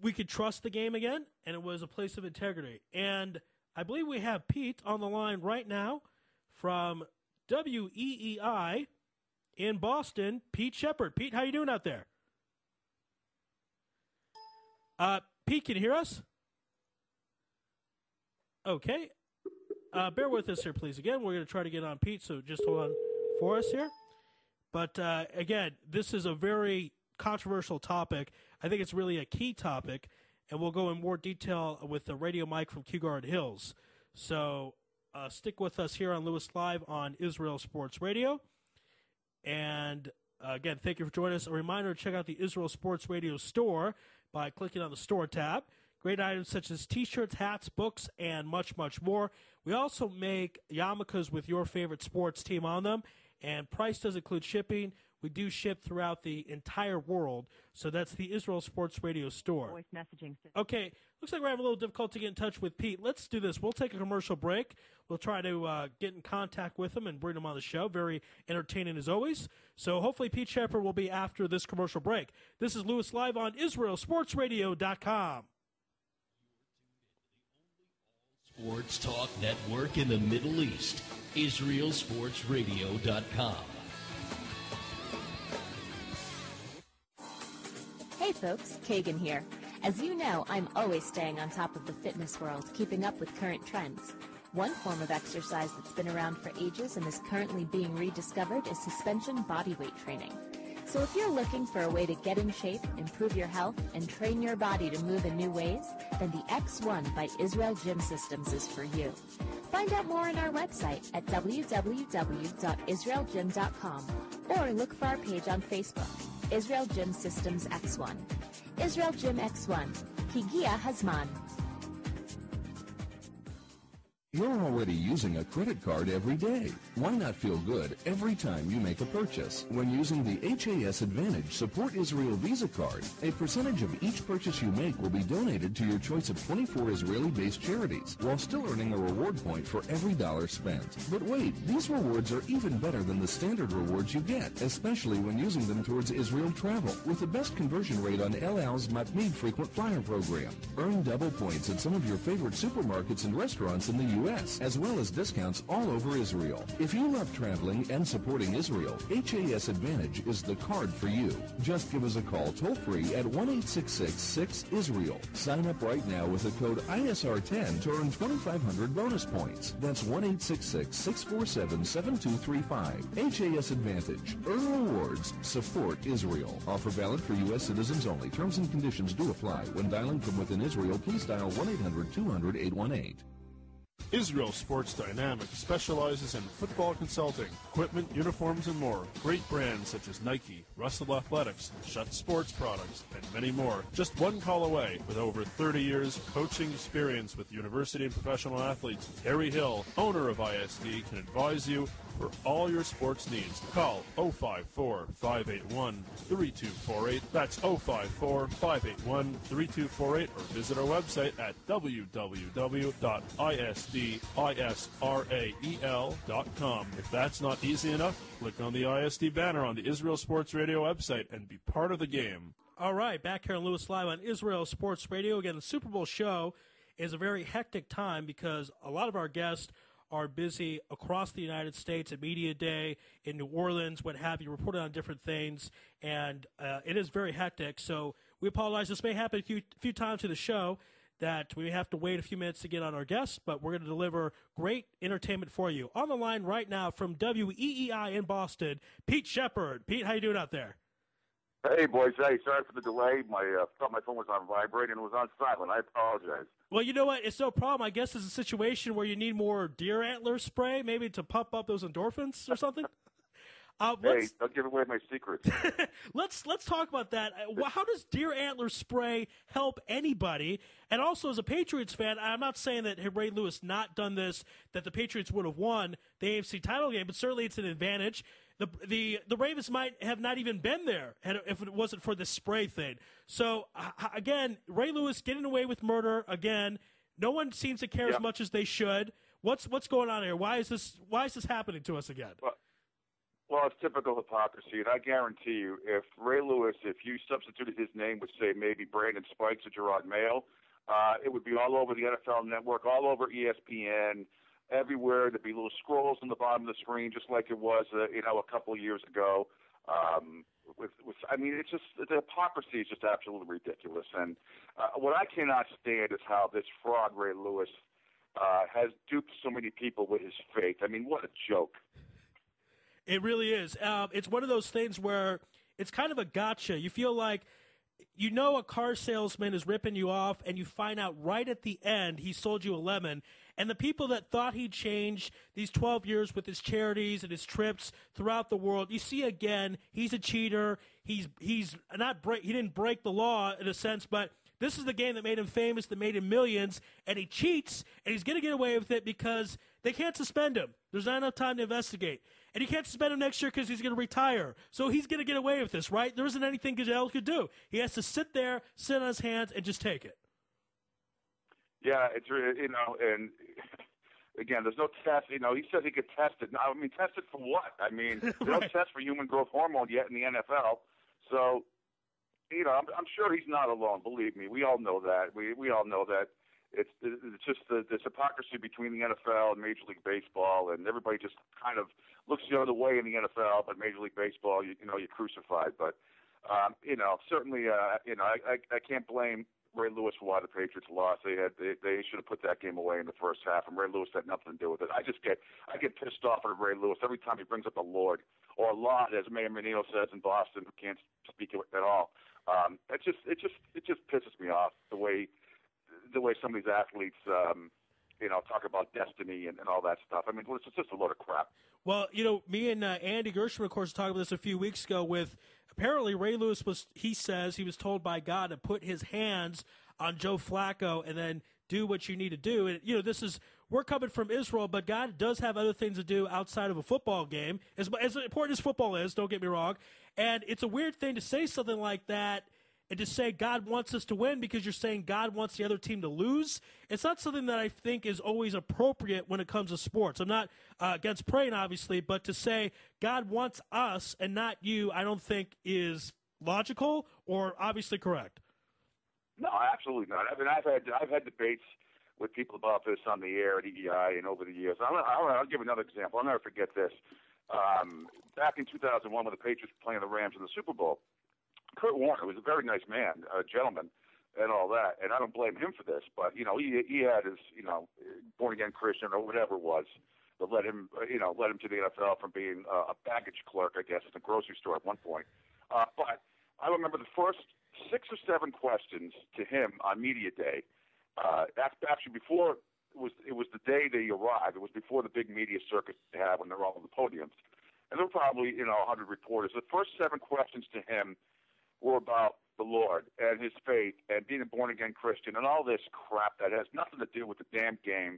we could trust the game again, and it was a place of integrity. And I believe we have Pete on the line right now from WEEI in Boston, Pete Sheppard. Pete, how you doing out there? Pete, can you hear us? Okay. Bear with us here, please. Again, we're going to try to get on Pete, so just hold on for us here. But, again, this is a very controversial topic. I think it's really a key topic, and we'll go in more detail with the radio Mike from Kew Hills. So stick with us here on Lewis Live on Israel Sports Radio. And, again, thank you for joining us. A reminder to check out the Israel Sports Radio store by clicking on the store tab. Great items such as T-shirts, hats, books, and much, much more. We also make yarmulkes with your favorite sports team on them, and price does include shipping. We do ship throughout the entire world, so that's the Israel Sports Radio store. Voice messaging system. Okay, looks like we're having a little difficulty getting in touch with Pete. Let's do this. We'll take a commercial break. We'll try to get in contact with him and bring him on the show. Very entertaining as always. So hopefully Pete Sheppard will be after this commercial break. This is Lewis Live on IsraelSportsRadio.com. Sports Talk Network in the Middle East, IsraelSportsRadio.com. Hey folks, Kagan here. As you know, I'm always staying on top of the fitness world, keeping up with current trends. One form of exercise that's been around for ages and is currently being rediscovered is suspension bodyweight training. So if you're looking for a way to get in shape, improve your health, and train your body to move in new ways, then the X1 by Israel Gym Systems is for you. Find out more on our website at www.israelgym.com or look for our page on Facebook, Israel Gym Systems X1. Israel Gym X1. Higia Hazman. You're already using a credit card every day. Why not feel good every time you make a purchase? When using the HAS Advantage Support Israel Visa card, a percentage of each purchase you make will be donated to your choice of 24 Israeli-based charities, while still earning a reward point for every dollar spent. But wait, these rewards are even better than the standard rewards you get, especially when using them towards Israel travel, with the best conversion rate on El Al's Matmeed Frequent Flyer program. Earn double points at some of your favorite supermarkets and restaurants in the U.S., as well as discounts all over Israel. If you love traveling and supporting Israel, HAS Advantage is the card for you. Just give us a call toll-free at 1-866-6-ISRAEL. Sign up right now with the code ISR10 to earn 2,500 bonus points. That's 1-866-647-7235. HAS Advantage. Earn rewards. Support Israel. Offer valid for U.S. citizens only. Terms and conditions do apply. When dialing from within Israel, please dial 1-800-200-818. Israel Sports Dynamics specializes in football consulting, equipment, uniforms, and more. Great brands such as Nike, Russell Athletics, Schutt Sports Products, and many more. Just one call away. With over 30 years coaching experience with university and professional athletes, Terry Hill, owner of ISD, can advise you for all your sports needs. Call 054-581-3248. That's 054-581-3248, or visit our website at www.isdisrael.com. If that's not easy enough, click on the ISD banner on the Israel Sports Radio website and be part of the game. All right, back here on Lewis Live on Israel Sports Radio. Again, the Super Bowl show is a very hectic time because a lot of our guests are busy across the United States at Media Day, in New Orleans, what have you, reporting on different things, and it is very hectic. So we apologize. This may happen a few times to the show that we have to wait a few minutes to get on our guests, but we're going to deliver great entertainment for you. On the line right now from WEEI in Boston, Pete Sheppard. Pete, how you doing out there? Hey, boys. Hey, sorry for the delay. Thought my phone was on vibrate and it was on silent. I apologize. Well, you know what? It's no problem. I guess it's a situation where you need more deer antler spray, maybe to pump up those endorphins or something. Hey, don't give away my secrets. Let's talk about that. How does deer antler spray help anybody? And also, as a Patriots fan, I'm not saying that had Ray Lewis not done this, that the Patriots would have won the AFC title game, but certainly it's an advantage. The Ravens might have not even been there if it wasn't for this spray thing. So, again, Ray Lewis getting away with murder again. No one seems to care as much as they should. What's going on here? Why is this happening to us again? Well, it's typical hypocrisy, and I guarantee you, if Ray Lewis, if you substituted his name with, say, maybe Brandon Spikes or Gerard Mayo, it would be all over the NFL Network, all over ESPN, everywhere. There'd be little scrolls on the bottom of the screen, just like it was, a couple of years ago. It's just the hypocrisy is just absolutely ridiculous. And what I cannot stand is how this fraud Ray Lewis has duped so many people with his faith. I mean, what a joke. It really is. It's one of those things where it's kind of a gotcha. You feel like a car salesman is ripping you off, and you find out right at the end he sold you a lemon. And the people that thought he'd changed these 12 years with his charities and his trips throughout the world, you see again, he's a cheater. He didn't break the law in a sense, but this is the game that made him famous, that made him millions, and he cheats, and he's going to get away with it because they can't suspend him. There's not enough time to investigate. And you can't suspend him next year because he's going to retire. So he's going to get away with this, right? There isn't anything Goodell could do. He has to sit there, sit on his hands, and just take it. Yeah, it's, and again, there's no test. He says he could test it. I mean, test it for what? I mean, there's no test for human growth hormone yet in the NFL. So, I'm sure he's not alone. Believe me, we all know that. We all know that. It's just this hypocrisy between the NFL and Major League Baseball, and everybody just kind of looks the other way in the NFL, but Major League Baseball, you're crucified. But certainly, I can't blame Ray Lewis for why the Patriots lost. They should have put that game away in the first half, and Ray Lewis had nothing to do with it. I get pissed off at Ray Lewis every time he brings up the Lord, or Lord, as Mayor Menino says in Boston, who can't speak it at all. It just pisses me off the way some of these athletes, talk about destiny and all that stuff. I mean, it's just a load of crap. Well, me and Andy Gershman, of course, talked about this a few weeks ago with apparently Ray Lewis he says he was told by God to put his hands on Joe Flacco and then do what you need to do. And, we're coming from Israel, but God does have other things to do outside of a football game, as important as football is, don't get me wrong. And it's a weird thing to say something like that and to say God wants us to win because you're saying God wants the other team to lose. It's not something that I think is always appropriate when it comes to sports. I'm not against praying, obviously, but to say God wants us and not you, I don't think is logical or obviously correct. No, absolutely not. I mean, I've had debates with people about this on the air at EEI and over the years. I'll give another example. I'll never forget this. Back in 2001, when the Patriots were playing the Rams in the Super Bowl, Kurt Warner was a very nice man, a gentleman, and all that. And I don't blame him for this, but he had his born again Christian or whatever it was that led him to the NFL from being a baggage clerk, I guess, at the grocery store at one point. But I remember the first 6 or 7 questions to him on media day. Actually, before it was the day they arrived. It was before the big media circus they have when they're all on the podiums, and there were probably 100 reporters. The first 7 questions to him were about the Lord and his faith and being a born-again Christian and all this crap that has nothing to do with the damn game.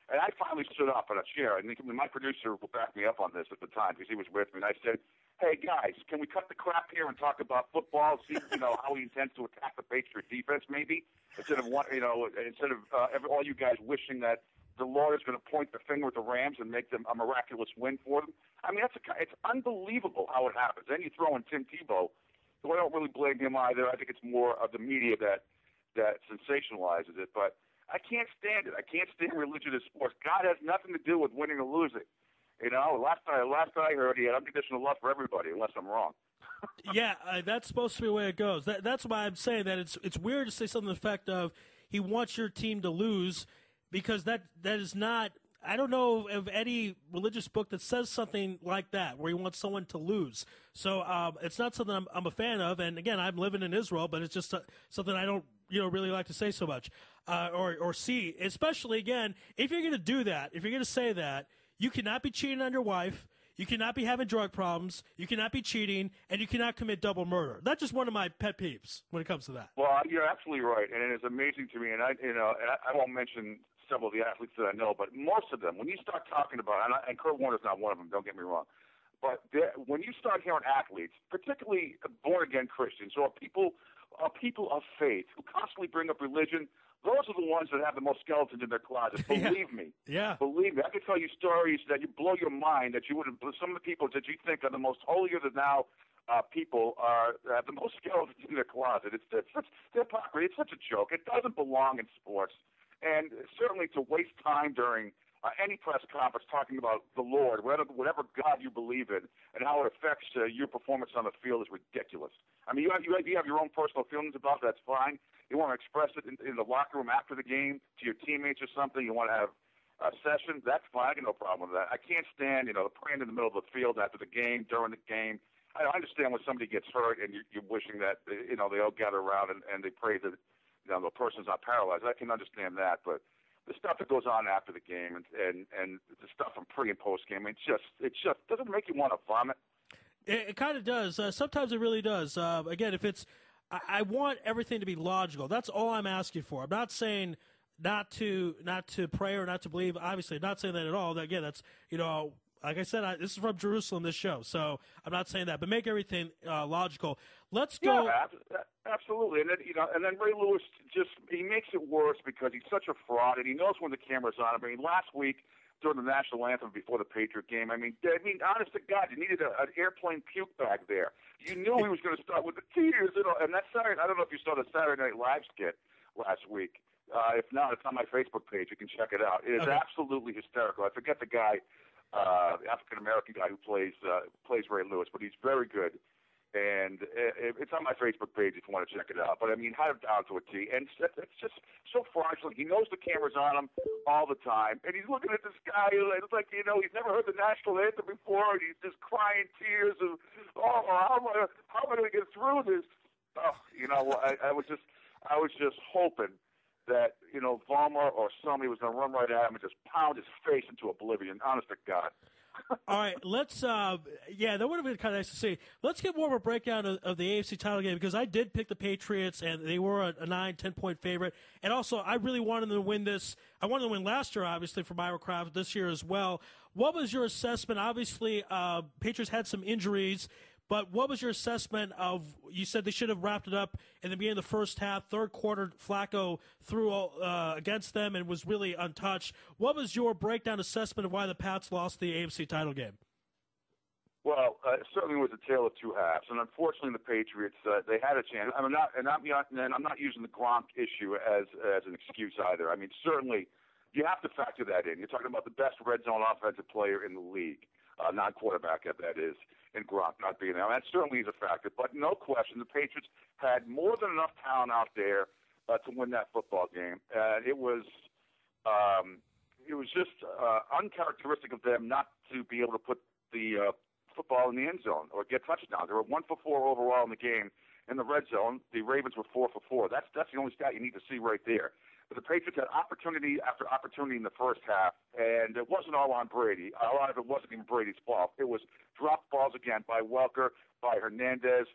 And I finally stood up on a chair, and my producer will back me up on this at the time because he was with me, and I said, hey, guys, can we cut the crap here and talk about football, see how he intends to attack the Patriot defense maybe, instead of all you guys wishing that the Lord is going to point the finger at the Rams and make them a miraculous win for them. I mean, it's unbelievable how it happens. Then you throw in Tim Tebow, so I don't really blame him either. I think it's more of the media that sensationalizes it. But I can't stand it. I can't stand religion in sports. God has nothing to do with winning or losing. Last I heard, he had unconditional love for everybody, unless I'm wrong. Yeah, that's supposed to be the way it goes. That's why I'm saying that it's weird to say something to the effect of he wants your team to lose because that is not – I don't know of any religious book that says something like that, where he wants someone to lose. So it's not something I'm a fan of. And again, I'm living in Israel, but it's just something I don't, really like to say so much or see. Especially again, if you're going to do that, if you're going to say that, you cannot be cheating on your wife. You cannot be having drug problems. You cannot be cheating, and you cannot commit double murder. That's just one of my pet peeves when it comes to that. Well, you're absolutely right, and it's amazing to me. And I won't mention several of the athletes that I know, but most of them, when you start talking about, and Kurt Warner's not one of them, don't get me wrong, but when you start hearing athletes, particularly born-again Christians or people of faith who constantly bring up religion, those are the ones that have the most skeletons in their closet. Believe me. Yeah. Believe me. I can tell you stories that you blow your mind that you wouldn't. Some of the people that you think are the most holier than thou people have the most skeletons in their closet. It's such hypocrisy. It's such a joke. It doesn't belong in sports, and certainly to waste time during any press conference talking about the Lord, whatever God you believe in, and how it affects your performance on the field is ridiculous. I mean, you have your own personal feelings about it, that's fine. You want to express it in the locker room after the game to your teammates or something. You want to have a session, that's fine. I got no problem with that. I can't stand, praying in the middle of the field after the game, during the game. I understand when somebody gets hurt and you're wishing that, they all gather around and they pray that, the person's not paralyzed. I can understand that, but the stuff that goes on after the game and the stuff from pre and post game, it just doesn't make you want to vomit. It kind of does. Sometimes it really does. Again, if it's, I want everything to be logical. That's all I'm asking for. I'm not saying not to pray or not to believe. Obviously, I'm not saying that at all. Again, that's like I said, this is from Jerusalem. This show, so I'm not saying that. But make everything logical. Let's go. Yeah, absolutely. And then Ray Lewis he makes it worse because he's such a fraud and he knows when the camera's on him. I mean, last week during the national anthem before the Patriot game, I mean, honest to God, you needed an airplane puke bag there. You knew he was going to start with the tears, and that's Saturday. I don't know if you saw the Saturday Night Live skit last week. If not, it's on my Facebook page. You can check it out. It is absolutely hysterical. I forget the guy, the African American guy who plays Ray Lewis, but he's very good. And it's on my Facebook page if you want to check it out. But, I mean, had him down to a T. And it's just so fraudulent. He knows the camera's on him all the time. And he's looking at this guy. It's like, he's never heard the national anthem before. And he's just crying tears of, how am I going to get through this? I was just hoping that, Vollmer or somebody was going to run right at him and just pound his face into oblivion. Honest to God. All right, let's that would have been kind of nice to see. Let's get more of a breakdown of the AFC title game because I did pick the Patriots, and they were a 9-10-point favorite. And also, I really wanted them to win this. I wanted them to win last year, obviously, for Myra Kraft, this year as well. What was your assessment? Obviously, Patriots had some injuries, but what was your assessment of, you said they should have wrapped it up in the beginning of the first half, third quarter, Flacco threw against them and was really untouched. What was your breakdown assessment of why the Pats lost the AFC title game? Well, it certainly was a tale of two halves, and unfortunately the Patriots, they had a chance. I'm not using the Gronk issue as an excuse either. I mean, certainly you have to factor that in. You're talking about the best red zone offensive player in the league, non-quarterback, that is, and Gronk not being there. That certainly is a factor, but no question the Patriots had more than enough talent out there to win that football game. It was just uncharacteristic of them not to be able to put the football in the end zone or get touchdowns. They were 1 for 4 overall in the game in the red zone. The Ravens were 4 for 4. That's the only stat you need to see right there. But the Patriots had opportunity after opportunity in the first half, and it wasn't all on Brady. A lot of it wasn't even Brady's fault. It was dropped balls again by Welker, by Hernandez.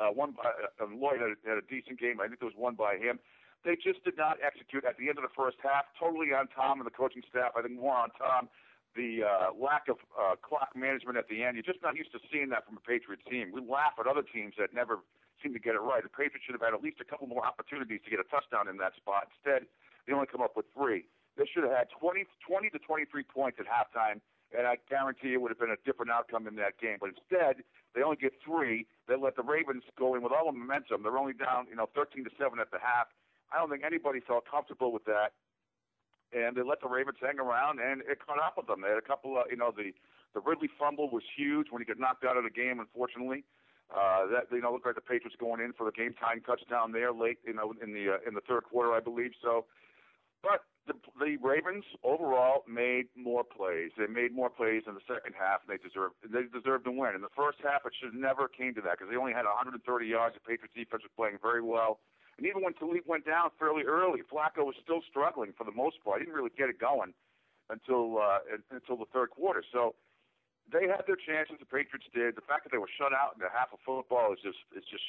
One by Lloyd had a decent game. I think there was one by him. They just did not execute at the end of the first half. Totally on Tom and the coaching staff. I think more on Tom. The lack of clock management at the end. You're just not used to seeing that from a Patriots team. We laugh at other teams that never seem to get it right. The Patriots should have had at least a couple more opportunities to get a touchdown in that spot. Instead, they only come up with 3. They should have had 20 to 23 points at halftime, and I guarantee it would have been a different outcome in that game. But instead, they only get 3. They let the Ravens go in with all the momentum. They're only down, 13-7 at the half. I don't think anybody felt comfortable with that. And they let the Ravens hang around, and it caught up with them. They had a couple of, the Ridley fumble was huge when he got knocked out of the game, unfortunately. That looked like the Patriots going in for the game-tying touchdown there late, in the third quarter, I believe. So, but the Ravens overall made more plays. They made more plays in the second half, and they deserved to win. In the first half, it should never came to that because they only had 130 yards. The Patriots defense was playing very well. And even when Talib went down fairly early, Flacco was still struggling for the most part. He didn't really get it going until the third quarter. So they had their chances. The Patriots did. The fact that they were shut out in the half of football is just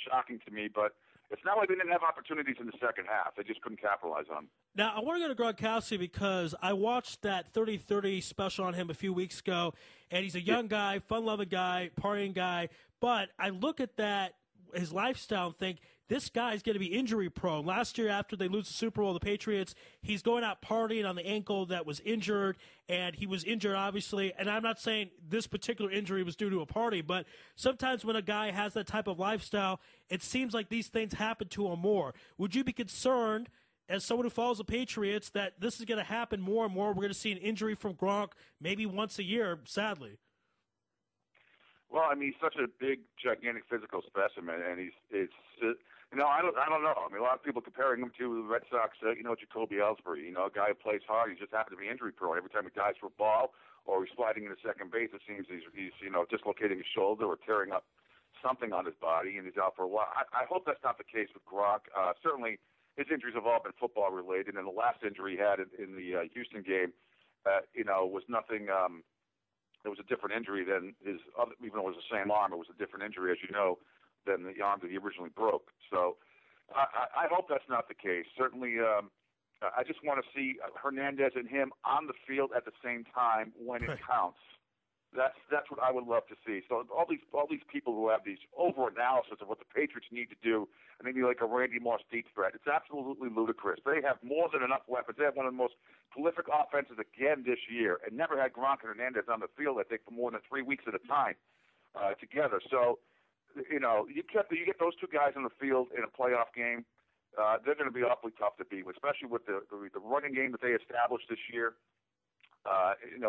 shocking to me. But it's not like they didn't have opportunities in the second half. They just couldn't capitalize on them. Now, I want to go to Gronkowski because I watched that 30-30 special on him a few weeks ago, and he's a young guy, fun-loving guy, partying guy. But I look at that, his lifestyle, and think, this guy's going to be injury prone. Last year, after they lose the Super Bowl, the Patriots, he's going out partying on the ankle that was injured, and he was injured, obviously. And I'm not saying this particular injury was due to a party, but sometimes when a guy has that type of lifestyle, it seems like these things happen to him more. Would you be concerned, as someone who follows the Patriots, that this is going to happen more and more? We're going to see an injury from Gronk maybe once a year, sadly. Well, I mean, he's such a big, gigantic physical specimen, and I don't know. I mean, a lot of people comparing him to the Red Sox, Jacoby Ellsbury, a guy who plays hard. He just happens to be injury prone. Every time he dives for a ball or he's sliding into second base, it seems he's dislocating his shoulder or tearing up something on his body, and he's out for a while. I hope that's not the case with Gronk. Certainly, his injuries have all been football related, and the last injury he had in the Houston game, was nothing. It was a different injury than his other, even though it was the same arm. It was a different injury, as you know, than the arm that he originally broke. So I hope that's not the case. Certainly, I just want to see Hernandez and him on the field at the same time when it counts. That's what I would love to see. So all these people who have these over-analysis of what the Patriots need to do, and maybe like a Randy Moss deep threat, it's absolutely ludicrous. They have more than enough weapons. They have one of the most prolific offenses again this year, and never had Gronk and Hernandez on the field, I think, for more than 3 weeks at a time together. So, you get those two guys on the field in a playoff game, they're going to be awfully tough to beat, especially with the running game that they established this year.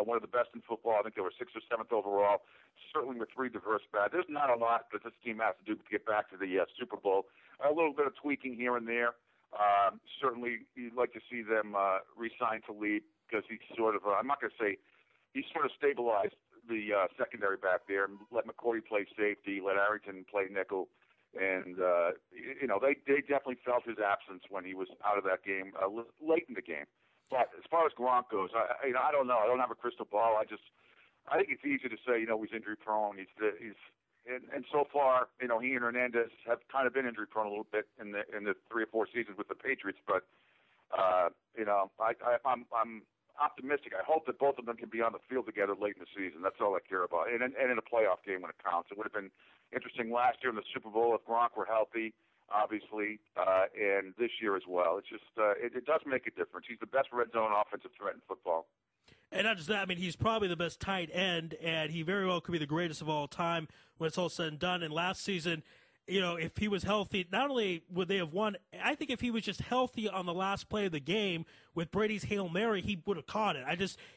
One of the best in football. I think they were 6th or 7th overall. Certainly with 3 diverse bats. There's not a lot that this team has to do to get back to the Super Bowl. A little bit of tweaking here and there. Certainly, you'd like to see them re-sign Talib because he's sort of, I'm not going to say, he's sort of stabilized the secondary back there and let McCourty play safety, let Arrington play nickel. And, they definitely felt his absence when he was out of that game late in the game. But as far as Gronk goes, I don't know. I don't have a crystal ball. I think it's easy to say, he's injury prone. And so far, he and Hernandez have kind of been injury prone a little bit in the 3 or 4 seasons with the Patriots. But I'm optimistic. I hope that both of them can be on the field together late in the season. That's all I care about. And in a playoff game when it counts. It would have been interesting last year in the Super Bowl if Gronk were healthy, obviously, and this year as well. It's just it does make a difference. He's the best red zone offensive threat in football. And not just that, I mean, he's probably the best tight end, and he very well could be the greatest of all time when it's all said and done. And last season, if he was healthy, not only would they have won, I think if he was just healthy on the last play of the game with Brady's Hail Mary, he would have caught it.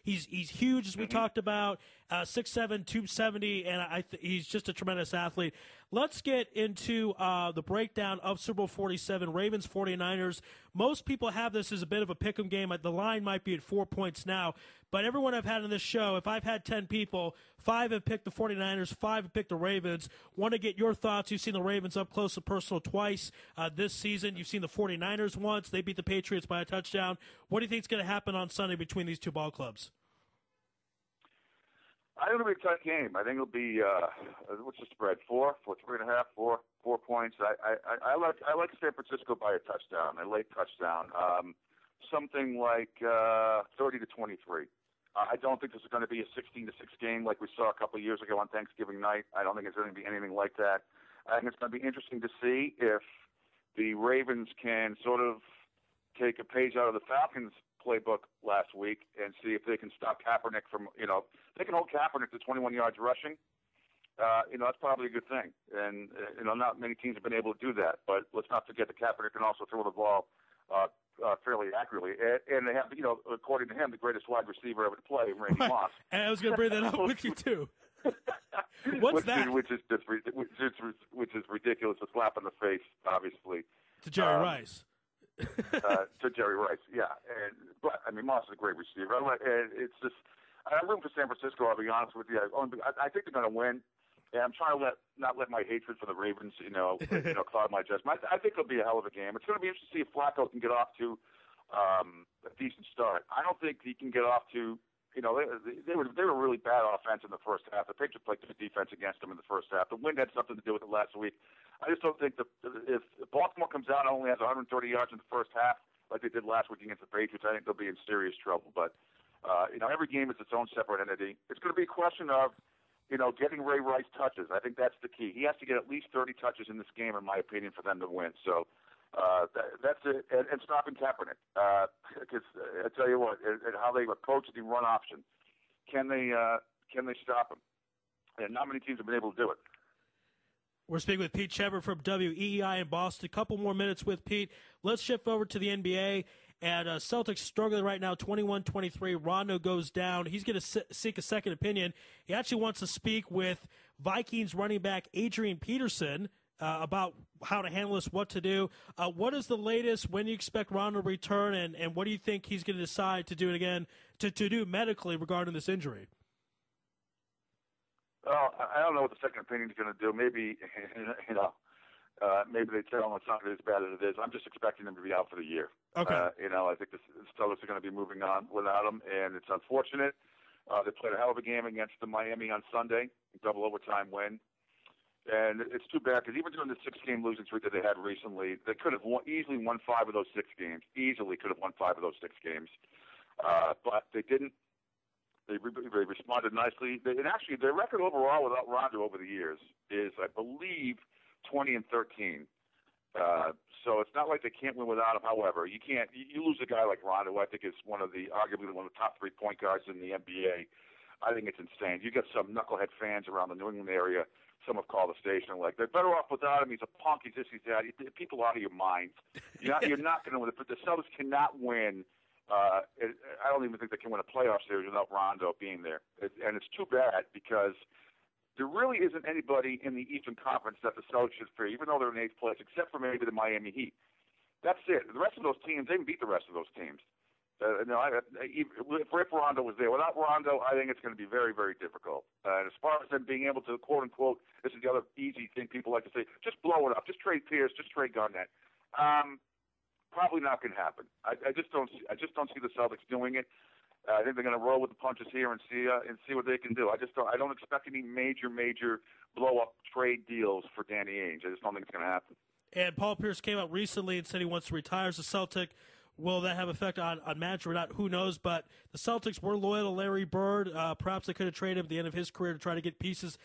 He's huge, as we talked about, 6'7", 270, and he's just a tremendous athlete. Let's get into the breakdown of Super Bowl 47, Ravens 49ers. Most people have this as a bit of a pick'em game. The line might be at 4 points now, but everyone I've had on this show, if I've had 10 people, 5 have picked the 49ers, 5 have picked the Ravens. Want to get your thoughts. You've seen the Ravens up close and personal twice this season. You've seen the 49ers once. They beat the Patriots by a touchdown. What do you think is going to happen on Sunday between these two ball clubs? I think it'll be a tight game. I think it'll be what's the spread? 4, 3.5, 4 points. I like San Francisco by a touchdown, a late touchdown, something like 30-23. I don't think this is going to be a 16-6 game like we saw a couple of years ago on Thanksgiving night. I don't think it's going to be anything like that. I think it's going to be interesting to see if the Ravens can sort of take a page out of the Falcons' playbook last week and see if they can stop Kaepernick from, they can hold Kaepernick to 21 yards rushing. That's probably a good thing. And, not many teams have been able to do that. But let's not forget that Kaepernick can also throw the ball fairly accurately. And they have, according to him, the greatest wide receiver ever to play, Randy Moss. And I was going to bring that up with you, too. What's that? Which is ridiculous. A slap in the face, obviously. To Jerry Rice. To Jerry Rice, yeah. But Moss is a great receiver. It's just, I'm rooting for San Francisco. I'll be honest with you. I think they're going to win, and I'm trying to not let my hatred for the Ravens, cloud my judgment. I think it'll be a hell of a game. It's going to be interesting to see if Flacco can get off to a decent start. I don't think he can get off to. They were really bad offense in the first half. The Patriots played good defense against them in the first half. The wind had something to do with it last week. I just don't think if Baltimore comes out and only has 130 yards in the first half, like they did last week against the Patriots, I think they'll be in serious trouble. But every game is its own separate entity. It's going to be a question of getting Ray Rice touches. I think that's the key. He has to get at least 30 touches in this game, in my opinion, for them to win. So that's it. And stopping Kaepernick. Because I tell you what, how they approach the run option. Can they stop him? And not many teams have been able to do it. We're speaking with Pete Sheppard from WEEI in Boston. A couple more minutes with Pete. Let's shift over to the NBA. And Celtics struggling right now, 21-23. Rondo goes down. He's going to seek a second opinion. He actually wants to speak with Vikings running back Adrian Peterson about how to handle this, what to do. What is the latest? When do you expect Rondo to return? And what do you think he's going to decide to do it again, to do medically regarding this injury? Well, I don't know what the second opinion is going to do. Maybe, maybe they tell him it's not as bad as it is. I'm just expecting him to be out for the year. Okay. I think the Celtics are going to be moving on without him, and it's unfortunate. They played a hell of a game against the Miami on Sunday, double overtime win. And it's too bad because even during the 6-game losing streak that they had recently, they could have easily won 5 of those 6 games. Easily could have won 5 of those 6 games. But they didn't. They responded nicely. And actually, their record overall without Rondo over the years is, I believe, 20-13. So it's not like they can't win without him. However, you lose a guy like Rondo, who I think is arguably one of the top 3 point guards in the NBA. I think it's insane. You got some knucklehead fans around the New England area. Some have called the station like they're better off without him. He's a punk. He's this. He's that. People out of your minds. You're not going to win. The Celtics cannot win. I don't even think they can win a playoff series without Rondo being there. And it's too bad because there really isn't anybody in the Eastern Conference that the Celtics should fear, even though they're in 8th place, except for maybe the Miami Heat. That's it. The rest of those teams, they can beat the rest of those teams. If Rondo was there, without Rondo, I think it's going to be very, very difficult. And as far as them being able to, quote unquote, this is the other easy thing people like to say, just blow it up, just trade Pierce, just trade Garnett. Probably not going to happen. I just don't see the Celtics doing it. I think they're going to roll with the punches here and see what they can do. I don't expect any major blow up trade deals for Danny Ainge. I just don't think it's going to happen. And Paul Pierce came out recently and said he wants to retire as a Celtic. Will that have effect on manager or not? Who knows? But the Celtics were loyal to Larry Bird. Perhaps they could have traded him at the end of his career to try to get pieces.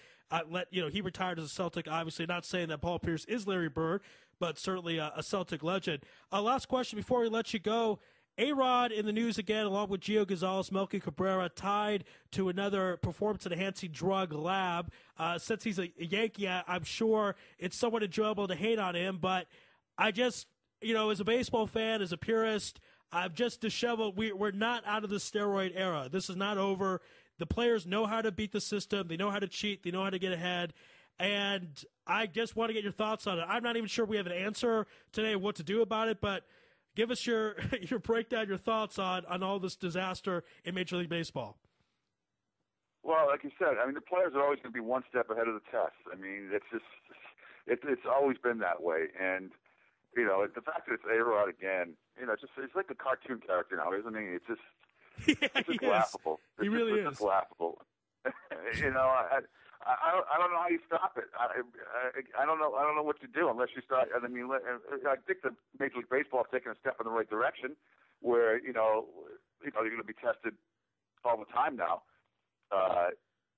He retired as a Celtic. Obviously, not saying that Paul Pierce is Larry Bird, but certainly a Celtic legend. Last question before we let you go. A-Rod in the news again, along with Gio Gonzalez, Melky Cabrera, tied to another performance-enhancing drug lab. Since he's a Yankee, I'm sure it's somewhat enjoyable to hate on him, but I just, as a baseball fan, as a purist, I'm just disheveled. We're not out of the steroid era. This is not over. The players know how to beat the system. They know how to cheat. They know how to get ahead. And I just want to get your thoughts on it. I'm not even sure we have an answer today of what to do about it, but give us your breakdown, your thoughts on all this disaster in Major League Baseball. Well, like you said, the players are always going to be one step ahead of the test. It's always been that way. And, the fact that it's A-Rod again, it's like a cartoon character now, isn't he? It's just, it's just laughable. He really is. It's just laughable. I don't know how you stop it. I don't know what to do unless you start. I think the Major League Baseball is taking a step in the right direction, where you're going to be tested all the time now,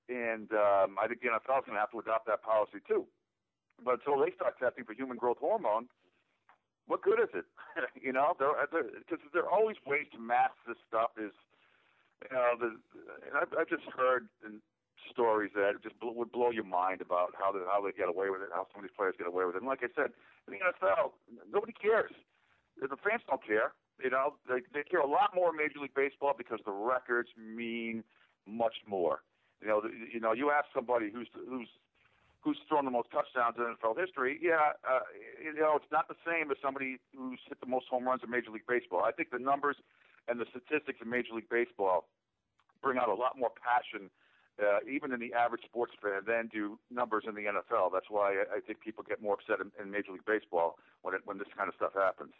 and I think the NFL is going to have to adopt that policy too. But until they start testing for human growth hormone, what good is it? Because there are always ways to mask this stuff. I've just heard stories that just would blow your mind about how they get away with it, how some of these players get away with it. And like I said, in the NFL, nobody cares. The fans don't care. They care a lot more in Major League Baseball because the records mean much more. You ask somebody who's thrown the most touchdowns in NFL history. It's not the same as somebody who's hit the most home runs in Major League Baseball. I think the numbers and the statistics in Major League Baseball bring out a lot more passion even in the average sports fan, than do numbers in the NFL. That's why I think people get more upset in Major League Baseball when this kind of stuff happens.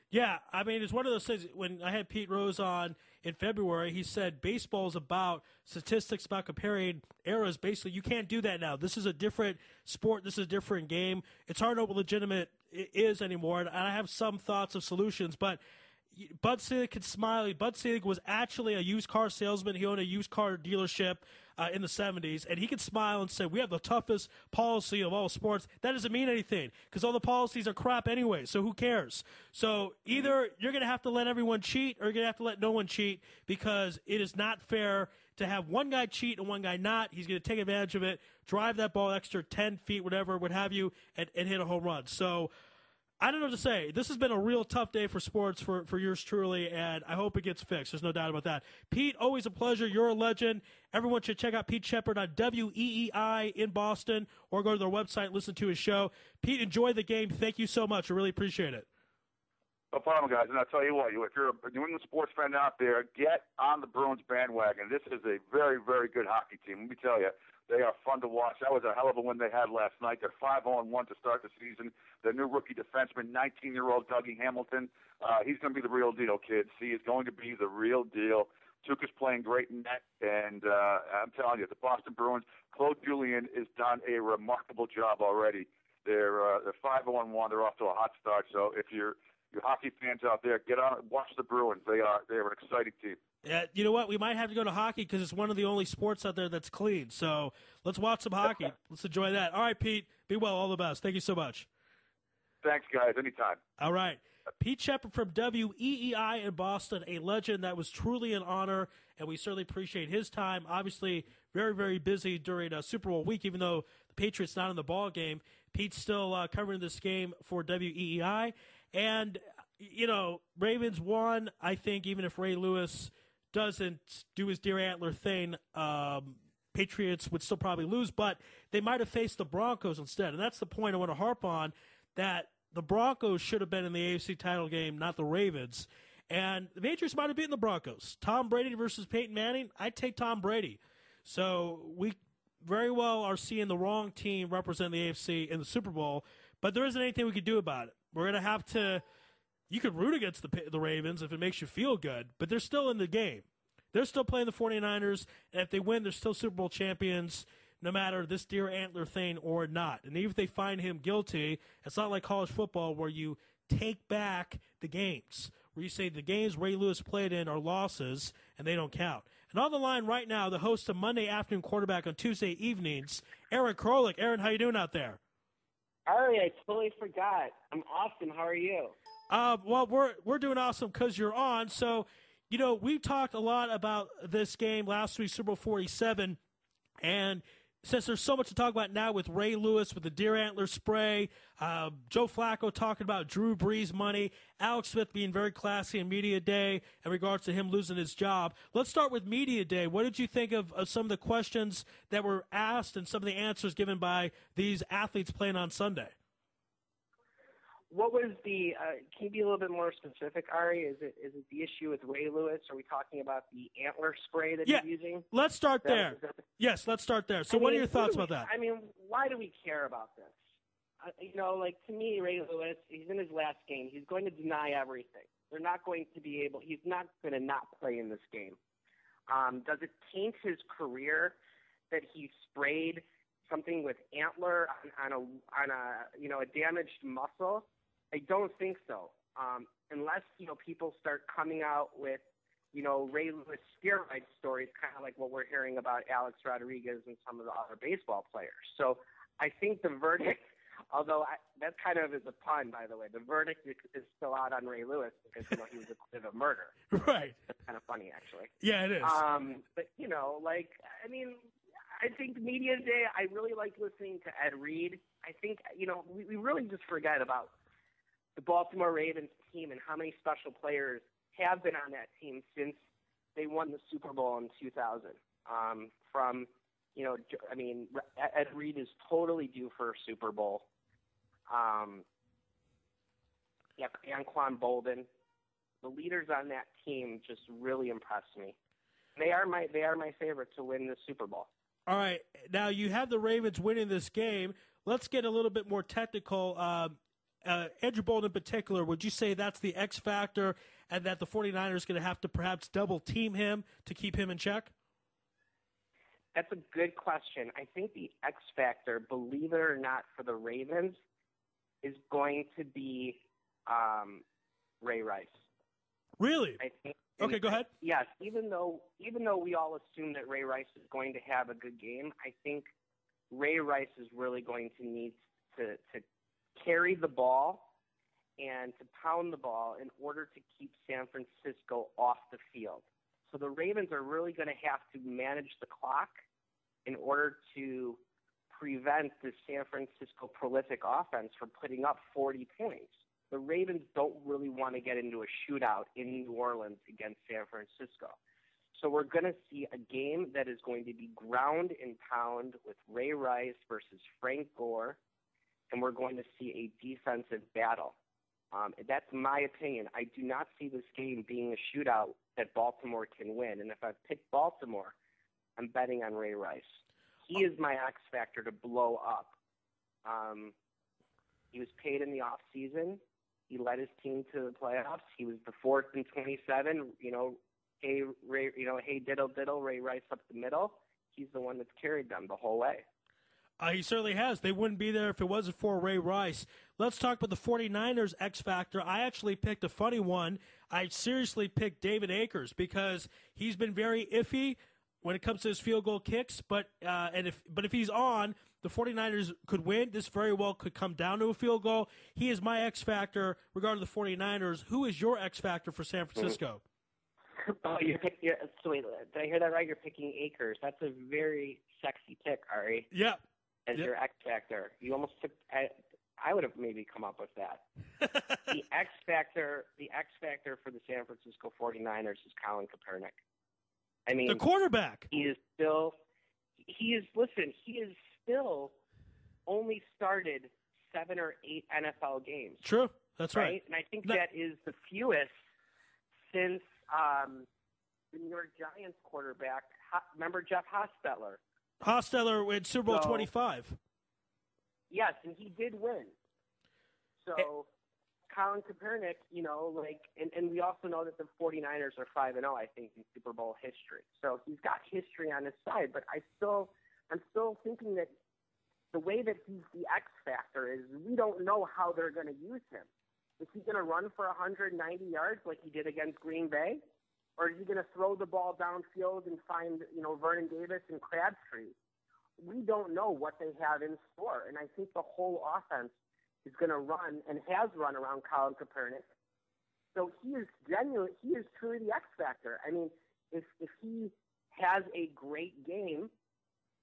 Yeah, it's one of those things. When I had Pete Rose on in February, he said baseball is about statistics, about comparing eras. Basically, you can't do that now. This is a different sport. This is a different game. It's hard to know what legitimate it is anymore, and I have some thoughts of solutions, but Bud Selig could smile. Bud Selig was actually a used car salesman. He owned a used car dealership. in the 70s, and he can smile and say, we have the toughest policy of all sports. That doesn't mean anything because all the policies are crap anyway, so who cares? So either you're going to have to let everyone cheat or you're going to have to let no one cheat because it is not fair to have one guy cheat and one guy not. He's going to take advantage of it, drive that ball extra 10 feet, whatever, what have you, and hit a home run. So I don't know what to say. This has been a real tough day for sports for yours truly, and I hope it gets fixed. There's no doubt about that. Pete, always a pleasure. You're a legend. Everyone should check out Pete Sheppard on WEEI in Boston or go to their website and listen to his show. Pete, enjoy the game. Thank you so much. I really appreciate it. No problem, guys. And I'll tell you what, if you're a New England sports fan out there, get on the Bruins bandwagon. This is a very, very good hockey team. Let me tell you, they are fun to watch. That was a hell of a win they had last night. They're 5-1 to start the season. Their new rookie defenseman, 19-year-old Dougie Hamilton, he's going to be the real deal, kids. He is going to be the real deal. Tuukka's playing great in net, and I'm telling you, the Boston Bruins, Claude Julien has done a remarkable job already. They're 5-1. They're off to a hot start. So if you're hockey fans out there, get on and watch the Bruins. They're an exciting team. Yeah, you know what? We might have to go to hockey because it's one of the only sports out there that's clean. So let's watch some hockey. Let's enjoy that. All right, Pete. Be well. All the best. Thank you so much. Thanks, guys. Anytime. All right. Pete Sheppard from WEEI in Boston, a legend. That was truly an honor, and we certainly appreciate his time. Obviously, very, very busy during Super Bowl week, even though the Patriots not in the ball game. Pete's still covering this game for WEEI. And, Ravens won. I think even if Ray Lewis doesn't do his deer antler thing, Patriots would still probably lose, but they might have faced the Broncos instead. And that's the point I want to harp on, that the Broncos should have been in the AFC title game, not the Ravens. And the Patriots might have beaten the Broncos. Tom Brady versus Peyton Manning, I'd take Tom Brady. So we very well are seeing the wrong team represent the AFC in the Super Bowl, but there isn't anything we could do about it. We're going to have to – you could root against the Ravens if it makes you feel good, but they're still in the game. They're still playing the 49ers, and if they win, they're still Super Bowl champions no matter this deer antler thing or not. And even if they find him guilty, it's not like college football where you take back the games, where you say the games Ray Lewis played in are losses and they don't count. And on the line right now, the host of Monday Afternoon Quarterback on Tuesday evenings, Aaron Krolik. Aaron, how you doing out there? Ari, I totally forgot. I'm awesome. How are you? Well, we're doing awesome because you're on. So, we talked a lot about this game last week, Super Bowl 47, and since there's so much to talk about now with Ray Lewis, with the deer antler spray, Joe Flacco talking about Drew Brees money, Alex Smith being very classy in Media Day in regards to him losing his job. Let's start with Media Day. What did you think of some of the questions that were asked and some of the answers given by these athletes playing on Sunday? What was the can you be a little bit more specific, Ari? Is it the issue with Ray Lewis? Are we talking about the antler spray that he's using? Let's start there. Yes, let's start there. So what are your thoughts about that? I mean, why do we care about this? To me, Ray Lewis, he's in his last game. He's going to deny everything. They're not going to be able – he's not going to not play in this game. Does it taint his career that he sprayed something with antler on a damaged muscle? I don't think so. Unless, people start coming out with, Ray Lewis steroid stories, kind of like what we're hearing about Alex Rodriguez and some of the other baseball players. So I think the verdict, although that kind of is a pun, by the way, the verdict is still out on Ray Lewis because, he was acquitted of murder. Right. That's kind of funny, actually. Yeah, it is. But, I think Media Day, I really like listening to Ed Reed. I think, we really just forget about the Baltimore Ravens team and how many special players have been on that team since they won the Super Bowl in 2000. Ed Reed is totally due for a Super Bowl. Anquan Bolden. The leaders on that team just really impress me. They are my favorite to win the Super Bowl. All right. Now, you have the Ravens winning this game. Let's get a little bit more technical. Andrew Bolden in particular, would you say that's the X factor and that the 49ers are going to have to perhaps double team him to keep him in check? That's a good question. I think the X factor, believe it or not, for the Ravens is going to be Ray Rice. Really? I think Okay, go ahead. Yes, even though we all assume that Ray Rice is going to have a good game, I think Ray Rice is really going to need to carry the ball and to pound the ball in order to keep San Francisco off the field. So the Ravens are really going to have to manage the clock in order to prevent the San Francisco prolific offense from putting up 40 points. The Ravens don't really want to get into a shootout in New Orleans against San Francisco. So we're going to see a game that is going to be ground and pound with Ray Rice versus Frank Gore, and we're going to see a defensive battle. That's my opinion. I do not see this game being a shootout that Baltimore can win. And if I pick Baltimore, I'm betting on Ray Rice. He is my X factor to blow up. He was paid in the off season. He led his team to the playoffs. He was the 4th and 27. Hey Ray, hey diddle diddle, Ray Rice up the middle. He's the one that's carried them the whole way. He certainly has. They wouldn't be there if it wasn't for Ray Rice. Let's talk about the 49ers X Factor. I actually picked a funny one. I seriously picked David Akers because he's been very iffy when it comes to his field goal kicks. But if he's on, the 49ers could win. This very well could come down to a field goal. He is my X Factor regarding the 49ers. Who is your X Factor for San Francisco? Oh, so wait, did I hear that right? You're picking Akers. That's a very sexy pick, Ari. Yeah. As your X Factor. You almost took I would have maybe come up with that. The X Factor for the San Francisco 49ers is Colin Kaepernick. I mean, the quarterback. He is still only started 7 or 8 NFL games. True. That's right. And I think that is the fewest since the New York Giants quarterback, remember Jeff Hostetler? Hostetler in Super Bowl 25. Yes, and he did win. So Colin Kaepernick, and we also know that the 49ers are 5-0, I think, in Super Bowl history. So he's got history on his side, but I'm still thinking that the way that he's the X factor is we don't know how they're going to use him. Is he going to run for 190 yards like he did against Green Bay? Or is he going to throw the ball downfield and find, Vernon Davis and Crabtree? We don't know what they have in store. And I think the whole offense is going to run and has run around Colin Kaepernick. So he is truly the X factor. I mean, if he has a great game,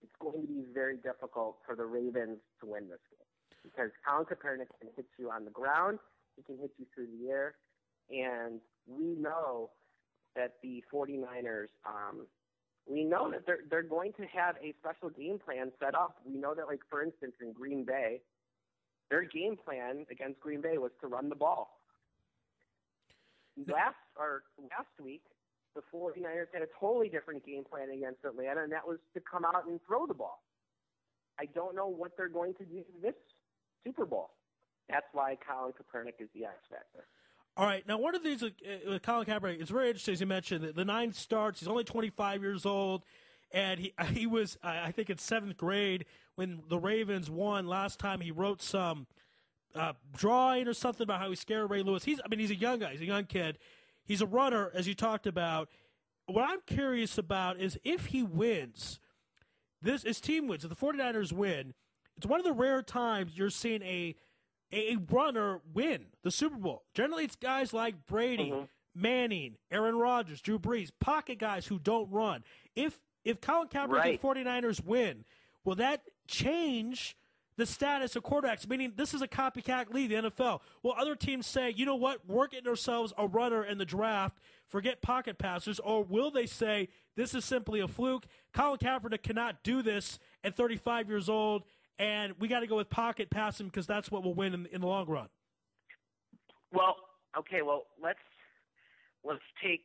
it's going to be very difficult for the Ravens to win this game. Because Colin Kaepernick can hit you on the ground, he can hit you through the air, and we know that the 49ers, we know that they're going to have a special game plan set up. We know that, like, for instance, in Green Bay, their game plan against Green Bay was to run the ball. Last week, the 49ers had a totally different game plan against Atlanta, and that was to come out and throw the ball. I don't know what they're going to do this Super Bowl. That's why Colin Kaepernick is the X factor. All right. Now, one of these, Colin Kaepernick, it's very interesting, as you mentioned, the 9 starts. He's only 25 years old, and he was, I think, in 7th grade when the Ravens won last time. He wrote some drawing or something about how he scared Ray Lewis. He's a young guy. He's a young kid. He's a runner, as you talked about. What I'm curious about is if he wins, his team wins, if the 49ers win, it's one of the rare times you're seeing a runner win the Super Bowl. Generally, it's guys like Brady, Manning, Aaron Rodgers, Drew Brees, pocket guys who don't run. If Colin Kaepernick and the 49ers win, will that change the status of quarterbacks? Meaning this is a copycat league, the NFL. Will other teams say, you know what, we're getting ourselves a runner in the draft, forget pocket passers, or will they say this is simply a fluke? Colin Kaepernick cannot do this at 35 years old, and we got to go with pocket passing because that's what will win in the long run. Well, okay. Well, let's take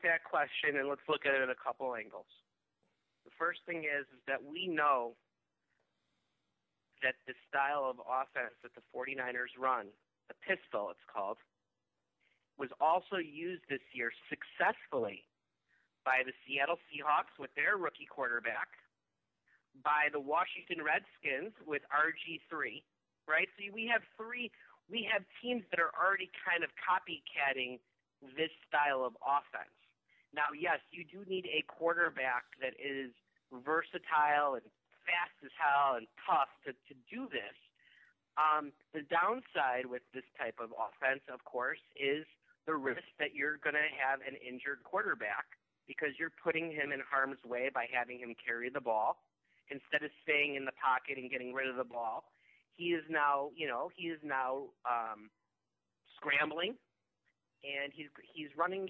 that question and let's look at it at a couple angles. The first thing is that we know that the style of offense that the 49ers run, the pistol it's called, was also used this year successfully by the Seattle Seahawks with their rookie quarterback, by the Washington Redskins with RG3, right? So we have teams that are already kind of copycatting this style of offense. Now, yes, you do need a quarterback that is versatile and fast as hell and tough to do this. The downside with this type of offense, of course, is the risk that you're going to have an injured quarterback because you're putting him in harm's way by having him carry the ball instead of staying in the pocket and getting rid of the ball. He is now scrambling, and he's running.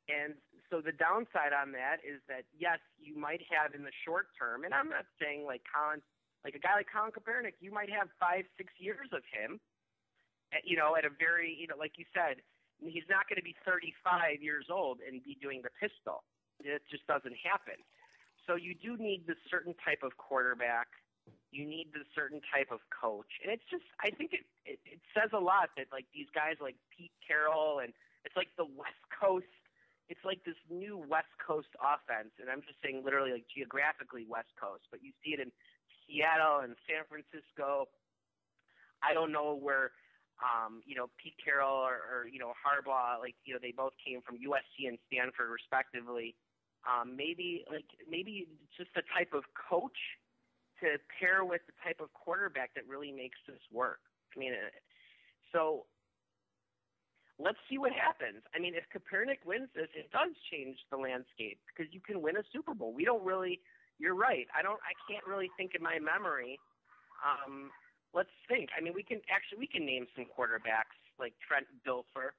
And so the downside on that is that, yes, you might have in the short term, and I'm not saying like a guy like Colin Kaepernick, you might have 5-6 years of him, at a very, like you said, he's not going to be 35 years old and be doing the pistol. It just doesn't happen. So you do need this certain type of quarterback. You need this certain type of coach. And it's just, I think it says a lot that, like, these guys like Pete Carroll, and it's like the West Coast, it's like this new West Coast offense. And I'm just saying literally, like, geographically West Coast. But you see it in Seattle and San Francisco. I don't know where, Pete Carroll or Harbaugh, they both came from USC and Stanford respectively. Maybe it's just the type of coach to pair with the type of quarterback that really makes this work. I mean, so let's see what happens. I mean, if Kaepernick wins this, it does change the landscape because you can win a Super Bowl. We don't really. You're right. I can't really think in my memory. Let's think. I mean, we can name some quarterbacks like Trent Dilfer.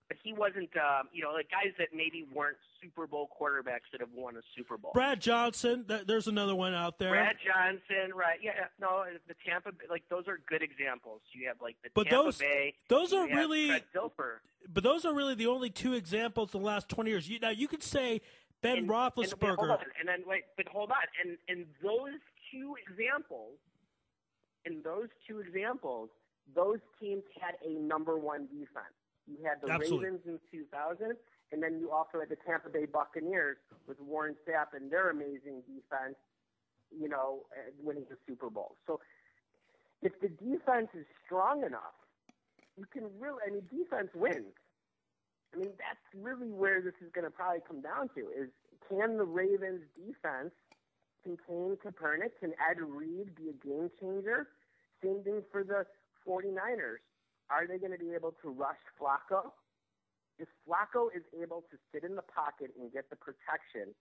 But he wasn't, like guys that maybe weren't Super Bowl quarterbacks that have won a Super Bowl. Brad Johnson, there's another one out there. Brad Johnson, right? Yeah, no, the Tampa, those are good examples. You have the but Tampa Bay. Those are really, Trent Dilfer. But those are really the only two examples in the last 20 years. Now you could say Ben Roethlisberger. Hold on. And those two examples, those teams had a number one defense. You had the Ravens in 2000, and then you also had the Tampa Bay Buccaneers with Warren Sapp and their amazing defense, winning the Super Bowl. So if the defense is strong enough, you can really, defense wins. I mean, that's really where this is going to probably come down to is can the Ravens defense contain Kaepernick? Can Ed Reed be a game changer? Same thing for the 49ers. Are they going to be able to rush Flacco? If Flacco is able to sit in the pocket and get the protection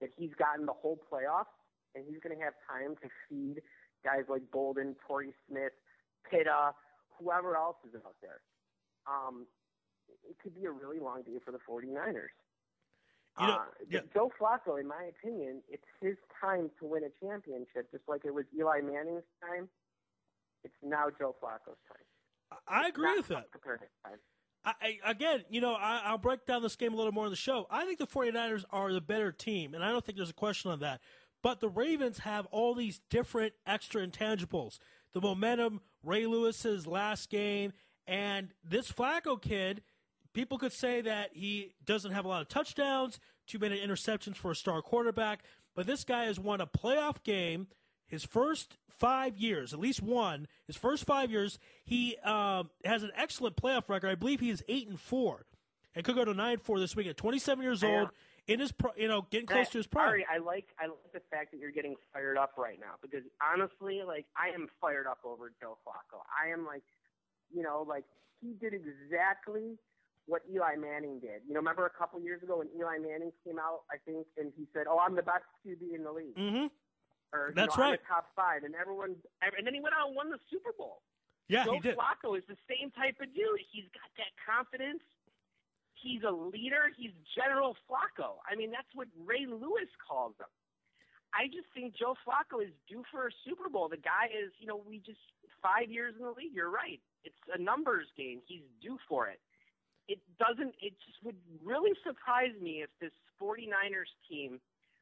that he's gotten the whole playoffs, and he's going to have time to feed guys like Bolden, Torrey Smith, Pitta, whoever else is out there, it could be a really long day for the 49ers. Joe Flacco, in my opinion, it's his time to win a championship, just like it was Eli Manning's time. It's now Joe Flacco's time. I agree with that. I'll break down this game a little more in the show. I think the 49ers are the better team, and I don't think there's a question on that. But the Ravens have all these different extra intangibles. The momentum, Ray Lewis's last game, and this Flacco kid, people could say that he doesn't have a lot of touchdowns, too many interceptions for a star quarterback, but this guy has won a playoff game his first 5 years, at least one. His first 5 years, he has an excellent playoff record. I believe he is 8-4, and could go to 9-4 this week at 27 years old. In his, getting close to his prime. Sorry, I like the fact that you're getting fired up right now because honestly, I am fired up over Joe Flacco. I am he did exactly what Eli Manning did. Remember a couple years ago when Eli Manning came out, I think, and he said, "Oh, I'm the best QB in the league." Mm-hmm. Or, That's I'm right. the top 5, and then he went out and won the Super Bowl. Yeah, Joe he did. Flacco is the same type of dude. He's got that confidence. He's a leader. He's General Flacco. I mean, that's what Ray Lewis calls him. I just think Joe Flacco is due for a Super Bowl. The guy is, 5 years in the league. You're right. It's a numbers game. He's due for it. It just would really surprise me if this 49ers team,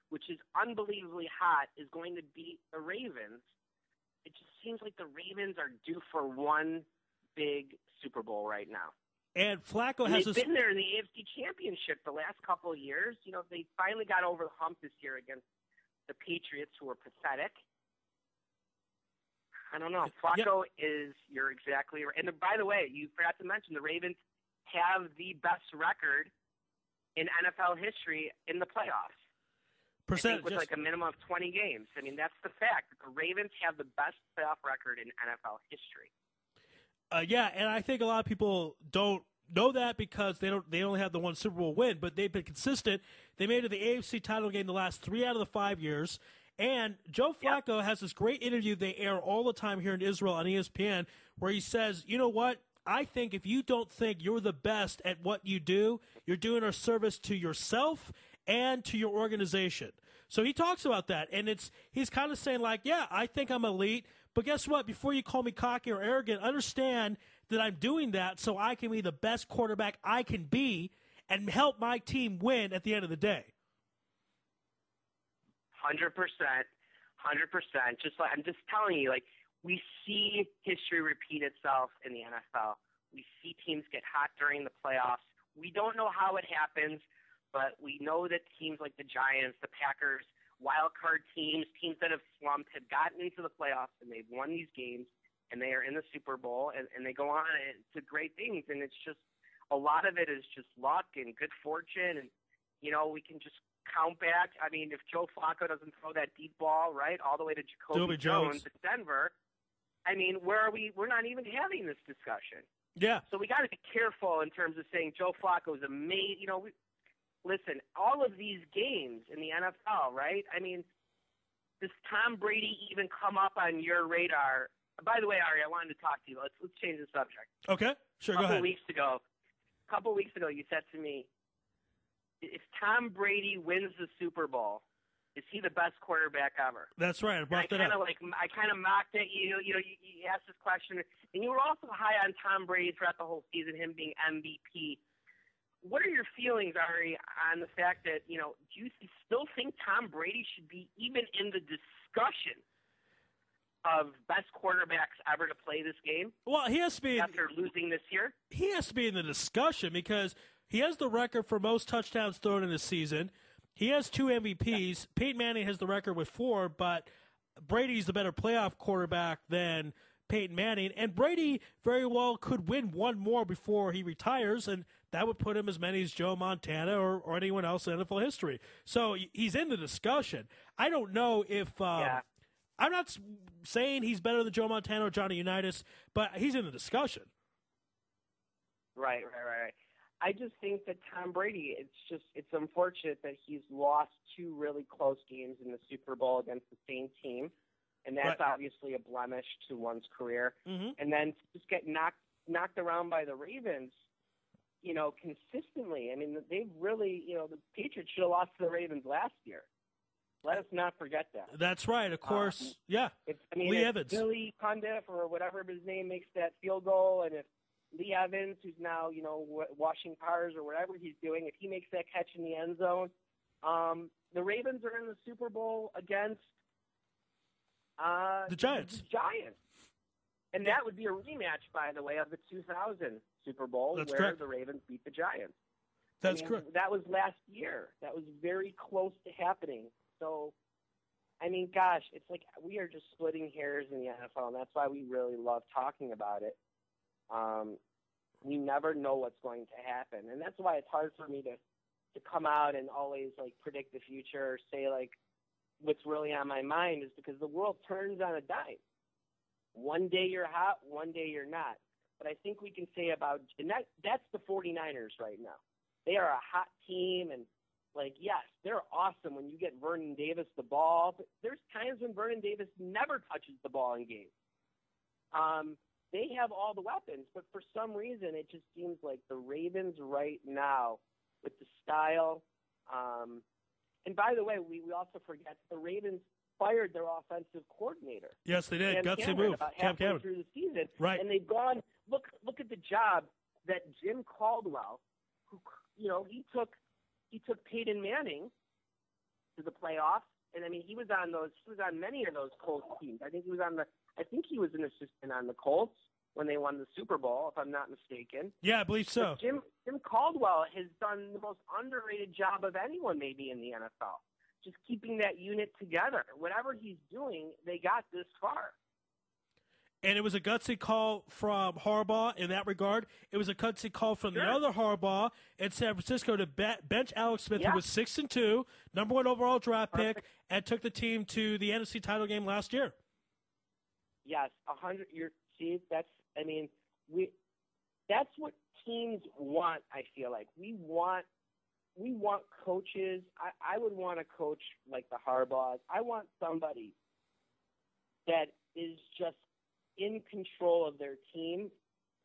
which is unbelievably hot, is going to beat the Ravens. It just seems like the Ravens are due for one big Super Bowl right now. And Flacco has been there in the AFC Championship the last couple of years. They finally got over the hump this year against the Patriots, who were pathetic. I don't know. Flacco you're exactly right. And by the way, you forgot to mention the Ravens have the best record in NFL history in the playoffs. I think with like a minimum of 20 games. I mean, that's the fact. The Ravens have the best playoff record in NFL history. Yeah, and I think a lot of people don't know that because they only have the one Super Bowl win, but they've been consistent. They made it to the AFC title game the last 3 out of the 5 years. And Joe Flacco has this great interview they air all the time here in Israel on ESPN where he says, you know what? I think if you don't think you're the best at what you do, you're doing a service to yourself and to your organization. So he talks about that, and he's kind of saying like, yeah, I think I'm elite, but guess what? Before you call me cocky or arrogant, understand that I'm doing that so I can be the best quarterback I can be and help my team win at the end of the day. 100%. Just like I'm just telling you, like we see history repeat itself in the NFL. We see teams get hot during the playoffs. We don't know how it happens, but we know that teams like the Giants, the Packers, wild card teams that have slumped, have gotten into the playoffs and they've won these games and they are in the Super Bowl and they go on to great things. And it's just a lot of it is just luck and good fortune. And, you know, we can just count back. I mean, if Joe Flacco doesn't throw that deep ball, right, all the way to Jacoby Jones at Denver, I mean, where are we? We're not even having this discussion. Yeah. So we got to be careful in terms of saying Joe Flacco is amazing. You know, listen, all of these games in the NFL, right? I mean, does Tom Brady even come up on your radar? By the way, Ari, I wanted to talk to you. Let's change the subject. Okay, sure, go ahead. A couple weeks ago, you said to me, if Tom Brady wins the Super Bowl, is he the best quarterback ever? That's right. I brought that up. I kind of mocked it. You asked this question, and you were also high on Tom Brady throughout the whole season, him being MVP. What are your feelings, Ari, on the fact that, you know, do you still think Tom Brady should be even in the discussion of best quarterbacks ever to play this game? Well, he has to be after losing this year. He has to be in the discussion because he has the record for most touchdowns thrown in a season. He has 2 MVPs. Yeah. Peyton Manning has the record with 4, but Brady's the better playoff quarterback than Peyton Manning. And Brady very well could win one more before he retires, and that would put him as many as Joe Montana or anyone else in NFL history. So he's in the discussion. I don't know if I'm not saying he's better than Joe Montana or Johnny Unitas, but he's in the discussion. Right. I just think that Tom Brady, it's unfortunate that he's lost 2 really close games in the Super Bowl against the same team, and that's obviously a blemish to one's career. Mm-hmm. And then to just get knocked around by the Ravens, you know, consistently. I mean, they've really, you know, the Patriots should have lost to the Ravens last year. Let us not forget that. That's right, of course. Lee Evans. Billy Cundiff or whatever his name makes that field goal, and if Lee Evans, who's now, you know, washing cars or whatever he's doing, if he makes that catch in the end zone, the Ravens are in the Super Bowl against the Giants. And that would be a rematch, by the way, of the 2000 Super Bowl where correct. The Ravens beat the Giants. That's correct. That was last year. That was very close to happening. So, I mean, gosh, it's like we are just splitting hairs in the NFL, and that's why we really love talking about it. We never know what's going to happen, and that's why it's hard for me to come out and always like predict the future or say like what's really on my mind, is because the world turns on a dime. One day you're hot, one day you're not. But I think we can say that's the 49ers right now. They are a hot team, and like, yes, they're awesome when you get Vernon Davis the ball, but there's times when Vernon Davis never touches the ball in games. They have all the weapons, but for some reason it just seems like the Ravens right now with the style. And by the way, we also forget the Ravens fired their offensive coordinator. Yes, they did. Gutsy move. About halfway through the season. Right. And they've gone, look at the job that Jim Caldwell, who, you know, he took Peyton Manning to the playoffs. And I mean, he was on many of those Colts teams. I think he was an assistant on the Colts when they won the Super Bowl, if I'm not mistaken. Yeah, I believe so. But Jim Caldwell has done the most underrated job of anyone maybe in the NFL. Just keeping that unit together. Whatever he's doing, they got this far. And it was a gutsy call from Harbaugh in that regard. It was a gutsy call from the other Harbaugh in San Francisco to bench Alex Smith, who was 6-2, number 1 overall draft pick, and took the team to the NFC title game last year. Yes, 100. That's what teams want. I feel like we want coaches. I would want a coach like the Harbaughs. I want somebody that is just in control of their team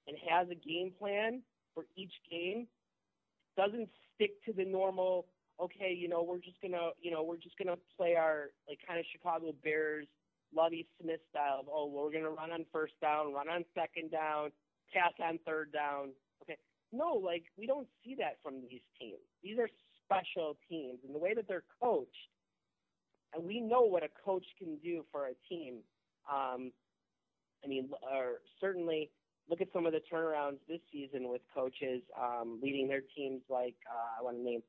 and has a game plan for each game, doesn't stick to the normal, okay, we're just gonna play our kind of Chicago Bears Lovie Smith style of, we're gonna run on first down, run on second down, pass on third down. Okay. No, we don't see that from these teams. These are special teams, and the way that they're coached, and we know what a coach can do for a team. Certainly look at some of the turnarounds this season with coaches leading their teams I want to name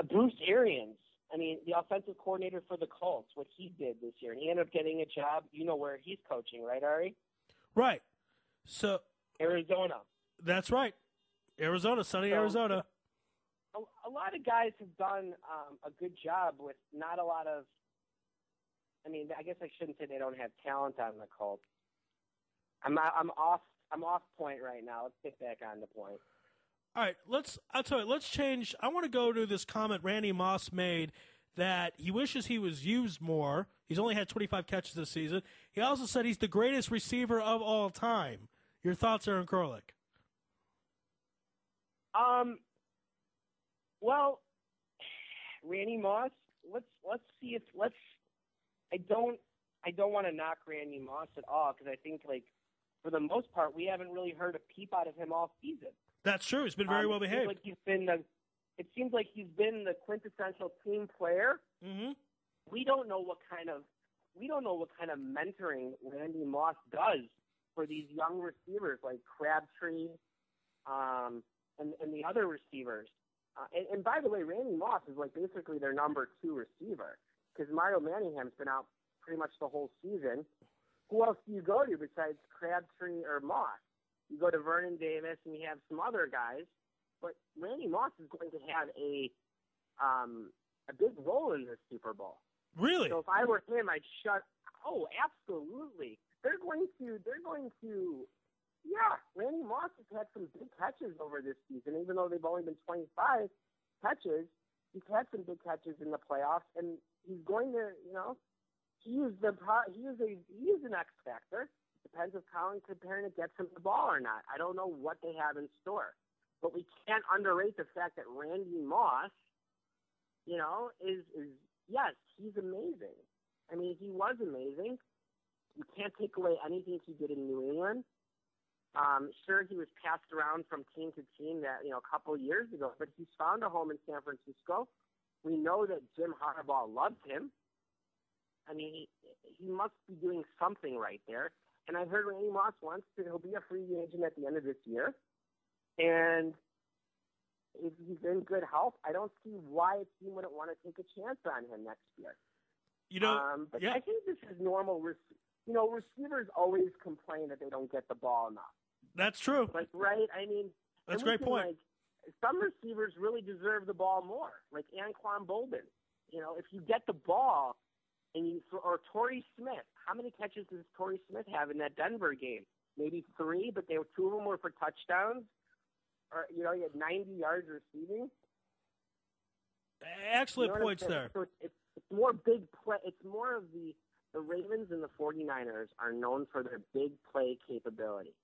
Bruce Arians. The offensive coordinator for the Colts, what he did this year. And he ended up getting a job, where he's coaching, right, Ari? Right. So Arizona. That's right. Arizona, sunny Arizona. A lot of guys have done a good job with not a lot of I guess I shouldn't say they don't have talent on the Colts. I'm off point right now. Let's get back on the point. All right, let's change. I want to go to this comment Randy Moss made that he wishes he was used more. He's only had 25 catches this season. He also said he's the greatest receiver of all time. Your thoughts, Aaron Krolik? Well, Randy Moss, let's see if I don't want to knock Randy Moss at all, because I think for the most part we haven't really heard a peep out of him all season. That's true. He's been very well behaved. It seems like he's been the quintessential team player. Mm-hmm. We don't know what kind of mentoring Randy Moss does for these young receivers like Crabtree and the other receivers. And by the way, Randy Moss is basically their number 2 receiver, because Mario Manningham's been out pretty much the whole season. Who else do you go to besides Crabtree or Moss? You go to Vernon Davis, and you have some other guys, but Randy Moss is going to have a big role in this Super Bowl. Really? So if I were him, I'd shut. Oh, absolutely. They're going to. Yeah, Randy Moss has had some big catches over this season, even though they've only been 25 catches. He's had some big catches in the playoffs, and he's going to, he is an X factor. Depends if Colin Kaepernick gets him the ball or not. I don't know what they have in store, but we can't underrate the fact that Randy Moss, is yes, he's amazing. He was amazing. You can't take away anything he did in New England. Sure, he was passed around from team to team a couple years ago, but he's found a home in San Francisco. We know that Jim Harbaugh loves him. He must be doing something right there. And I heard Randy Moss he'll be a free agent at the end of this year. And if he's in good health, I don't see why a team wouldn't want to take a chance on him next year. But yeah. I think this is normal. Receivers always complain that they don't get the ball enough. That's true. Right? That's a great point. Some receivers really deserve the ball more, like Anquan Bolden. If you get the ball or Torrey Smith, how many catches does Torrey Smith have in that Denver game? Maybe 3, but 2 of them were for touchdowns. Or he had 90 yards receiving. Excellent points there. So it's more big play. It's more of the Ravens and the 49ers are known for their big play capability,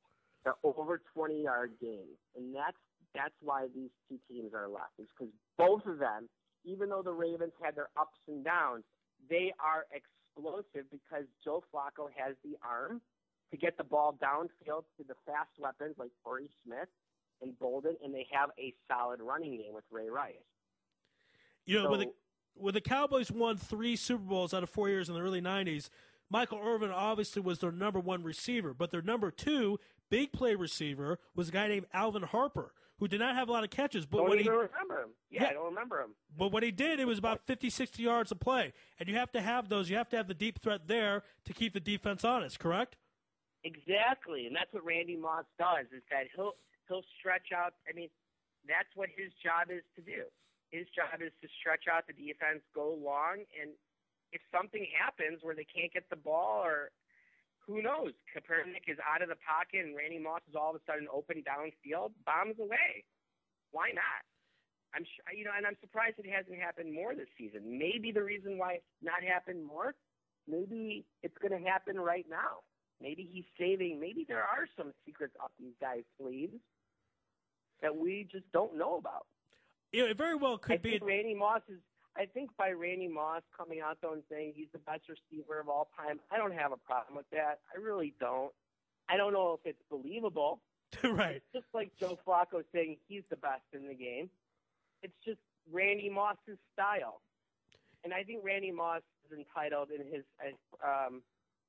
the over 20-yard games, and that's why these two teams are left. It's because both of them, even though the Ravens had their ups and downs, they are explosive because Joe Flacco has the arm to get the ball downfield to the fast weapons like Torrey Smith and Bolden, and they have a solid running game with Ray Rice. When the Cowboys won 3 Super Bowls out of 4 years in the early 90s, Michael Irvin obviously was their number 1 receiver, but their number 2 big play receiver was a guy named Alvin Harper, who did not have a lot of catches. But don't even remember him. Yeah, I don't remember him. But when he did, it was about 50, 60 yards a play. And you have to have those. You have to have the deep threat there to keep the defense honest, correct? Exactly, and that's what Randy Moss does, is that he'll stretch out. I mean, that's what his job is to do. His job is to stretch out the defense, go long, and if something happens where they can't get the ball, or who knows, Kaepernick is out of the pocket and Randy Moss is all of a sudden open downfield, bombs away. Why not? I'm and I'm surprised it hasn't happened more this season. Maybe the reason why it's not happened more, maybe it's going to happen right now. Maybe he's saving. Maybe there are some secrets up these guys' sleeves that we just don't know about. It very well could be. I think by Randy Moss coming out though and saying he's the best receiver of all time, I don't have a problem with that. I really don't. I don't know if it's believable. Right. It's just like Joe Flacco saying he's the best in the game. It's just Randy Moss's style. And I think Randy Moss is entitled in his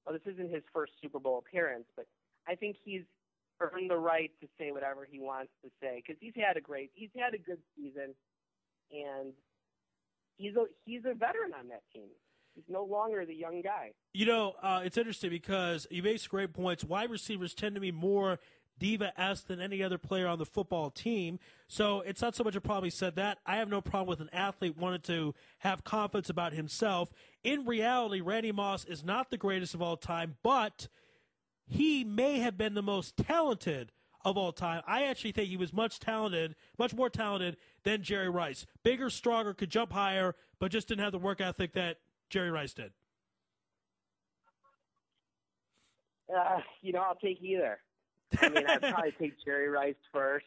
well, this isn't his first Super Bowl appearance, but I think he's earned the right to say whatever he wants to say because he's had a good season, and he's a veteran on that team. He's no longer the young guy. It's interesting because you make some great points. Wide receivers tend to be more diva-esque than any other player on the football team. So it's not so much a problem he said that. I have no problem with an athlete wanting to have confidence about himself. In reality, Randy Moss is not the greatest of all time, but he may have been the most talented of all time. I actually think he was much more talented than Jerry Rice. Bigger, stronger, could jump higher, but just didn't have the work ethic that Jerry Rice did. I'll take either. I mean, I'd probably take Jerry Rice first.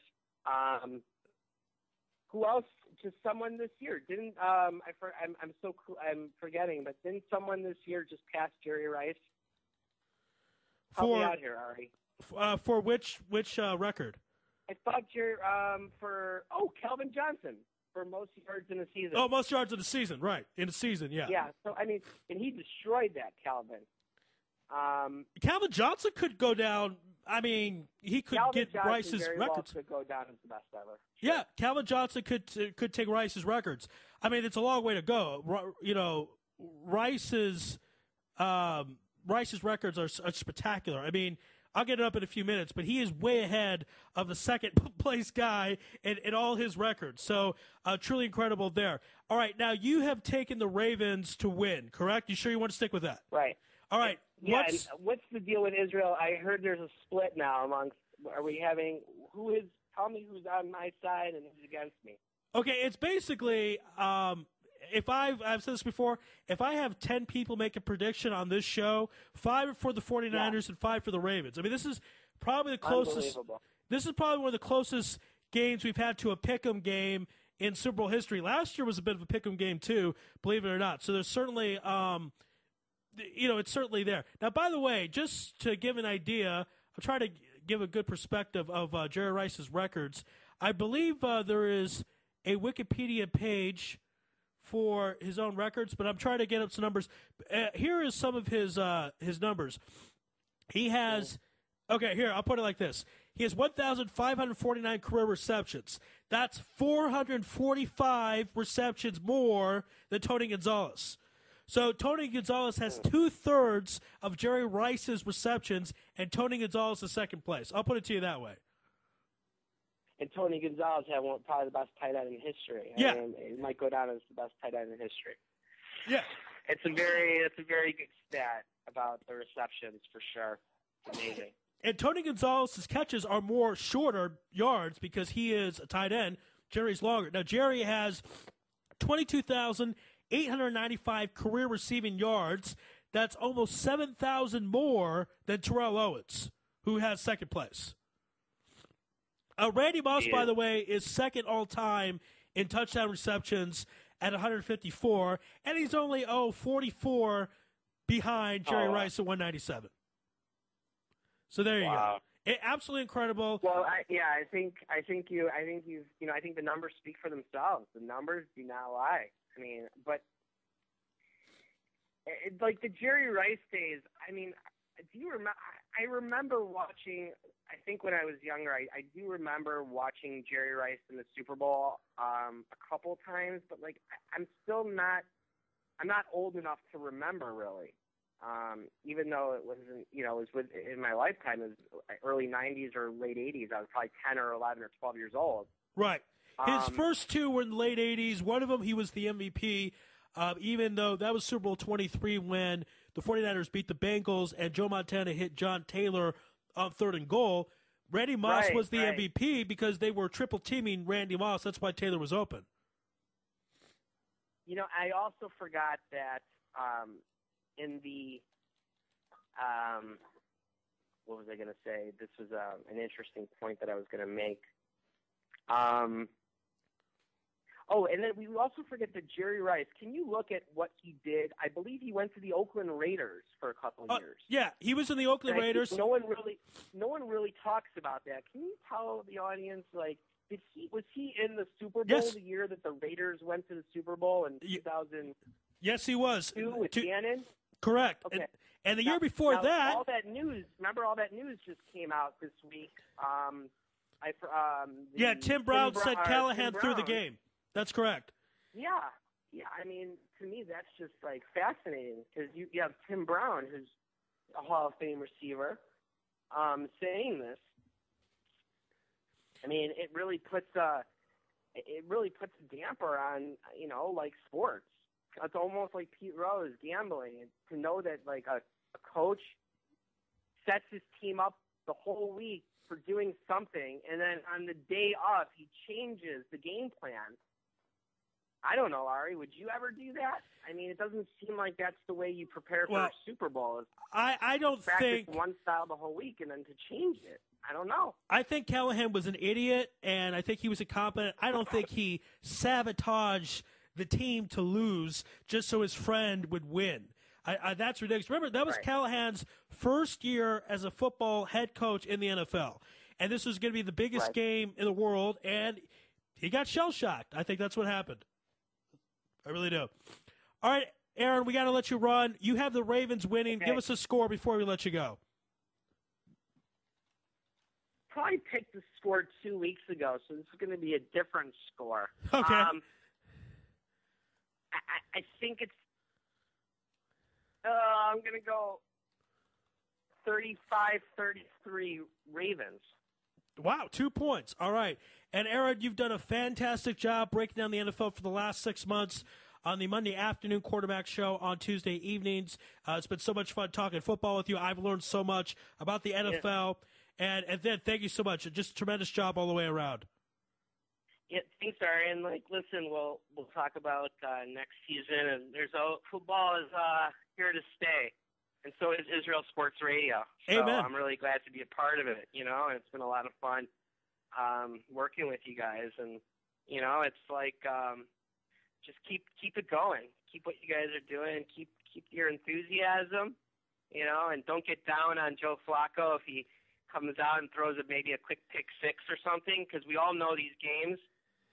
Who else? Just someone this year didn't. I'm forgetting, but didn't someone this year just pass Jerry Rice? Help me out here, Ari. For which record? I thought Calvin Johnson for most yards in the season. Oh, most yards in the season, right? In the season, yeah. Yeah. So I mean, and he destroyed that, Calvin. Calvin Johnson could go down. I mean, he could Calvin get Johnson Rice's very records. Well could go down as the best ever. Sure. Yeah, Calvin Johnson could take Rice's records. I mean, it's a long way to go. Rice's records are spectacular. I mean, I'll get it up in a few minutes, but he is way ahead of the second place guy in all his records. So truly incredible there. All right, now you have taken the Ravens to win, correct? You sure you want to stick with that? Right. All right. Yeah, what's the deal with Israel? I heard there's a split now amongst. Are we having Tell me who's on my side and who's against me. Okay, it's basically if I've said this before, if I have 10 people make a prediction on this show, 5 for the 49ers and 5 for the Ravens. I mean, this is probably the closest. This is probably one of the closest games we've had to a pick'em game in Super Bowl history. Last year was a bit of a pick'em game too, believe it or not. So there's certainly it's certainly there. Now, by the way, just to give an idea, I'm trying to give a good perspective of Jerry Rice's records. I believe there is a Wikipedia page for his own records, but I'm trying to get up some numbers. Here is some of his numbers. He has here, I'll put it like this. He has 1,549 career receptions. That's 445 receptions more than Tony Gonzalez. So Tony Gonzalez has 2/3 of Jerry Rice's receptions, and Tony Gonzalez is second place. I'll put it to you that way. And Tony Gonzalez had probably the best tight end in history. Yeah. I mean, it might go down as the best tight end in history. Yeah. It's a very good stat about the receptions for sure. It's amazing. And Tony Gonzalez's catches are more shorter yards because he is a tight end. Jerry's longer. Now, Jerry has 22,895 career receiving yards. That's almost 7,000 more than Terrell Owens, who has second place. Randy Moss, by the way, is second all-time in touchdown receptions at 154, and he's only 44 behind Jerry Rice at 197. So there you go. Absolutely incredible. Well, I think the numbers speak for themselves. The numbers do not lie. I mean, but like the Jerry Rice days, I mean, do you remember? I remember watching. I think when I was younger, I do remember watching Jerry Rice in the Super Bowl a couple times, but like I'm still not. I'm not old enough to remember really. Even though it wasn't, it was in my lifetime, it was early 90s or late 80s. I was probably 10 or 11 or 12 years old. Right. His first two were in the late 80s. One of them, he was the MVP, even though that was Super Bowl 23 when the 49ers beat the Bengals and Joe Montana hit John Taylor on 3rd and goal. Randy Moss was the MVP because they were triple teaming Randy Moss. That's why Taylor was open. I also forgot that in the what was I going to say? This was an interesting point that I was going to make. And then we also forget that Jerry Rice. Can you look at what he did? I believe he went to the Oakland Raiders for a couple years. Yeah, he was in the Oakland Raiders. No one really talks about that. Can you tell the audience, like, was he in the Super Bowl the year that the Raiders went to the Super Bowl in 2000? Yes, he was. With Gannon? Correct. Okay. And the year before that, all that news just came out this week. Tim Brown said Callahan threw the game. That's correct. Yeah. I mean, to me, that's just like fascinating because you have Tim Brown, who's a Hall of Fame receiver, saying this. I mean, it really puts a damper on like sports. It's almost like Pete Rose gambling, and to know that like a coach sets his team up the whole week for doing something, and then on the day of he changes the game plan. I don't know, Ari. Would you ever do that? I mean, it doesn't seem like that's the way you prepare for a Super Bowl. I don't think one style the whole week and then to change it. I don't know. I think Callahan was an idiot, and I think he was incompetent. I don't think he sabotaged the team to lose just so his friend would win. That's ridiculous. Remember, that was Callahan's first year as a football head coach in the NFL, and this was going to be the biggest game in the world, and he got shell-shocked. I think that's what happened. I really do. All right, Aaron, we got to let you run. You have the Ravens winning. Okay. Give us a score before we let you go. Probably picked the score 2 weeks ago, so this is going to be a different score. Okay. I think it's I'm going to go 35-33 Ravens. Wow, 2 points. All right. And, Aaron, you've done a fantastic job breaking down the NFL for the last 6 months on the Monday afternoon quarterback show on Tuesday evenings. It's been so much fun talking football with you. I've learned so much about the NFL. Yeah. And then thank you so much. Just a tremendous job all the way around. Yeah, thanks, Ari. And listen, we'll talk about next season. And football is here to stay, and so is Israel Sports Radio. So Amen. I'm really glad to be a part of it. And it's been a lot of fun working with you guys. And it's like just keep it going. Keep what you guys are doing. Keep your enthusiasm. And don't get down on Joe Flacco if he comes out and throws maybe a quick pick six or something, because we all know these games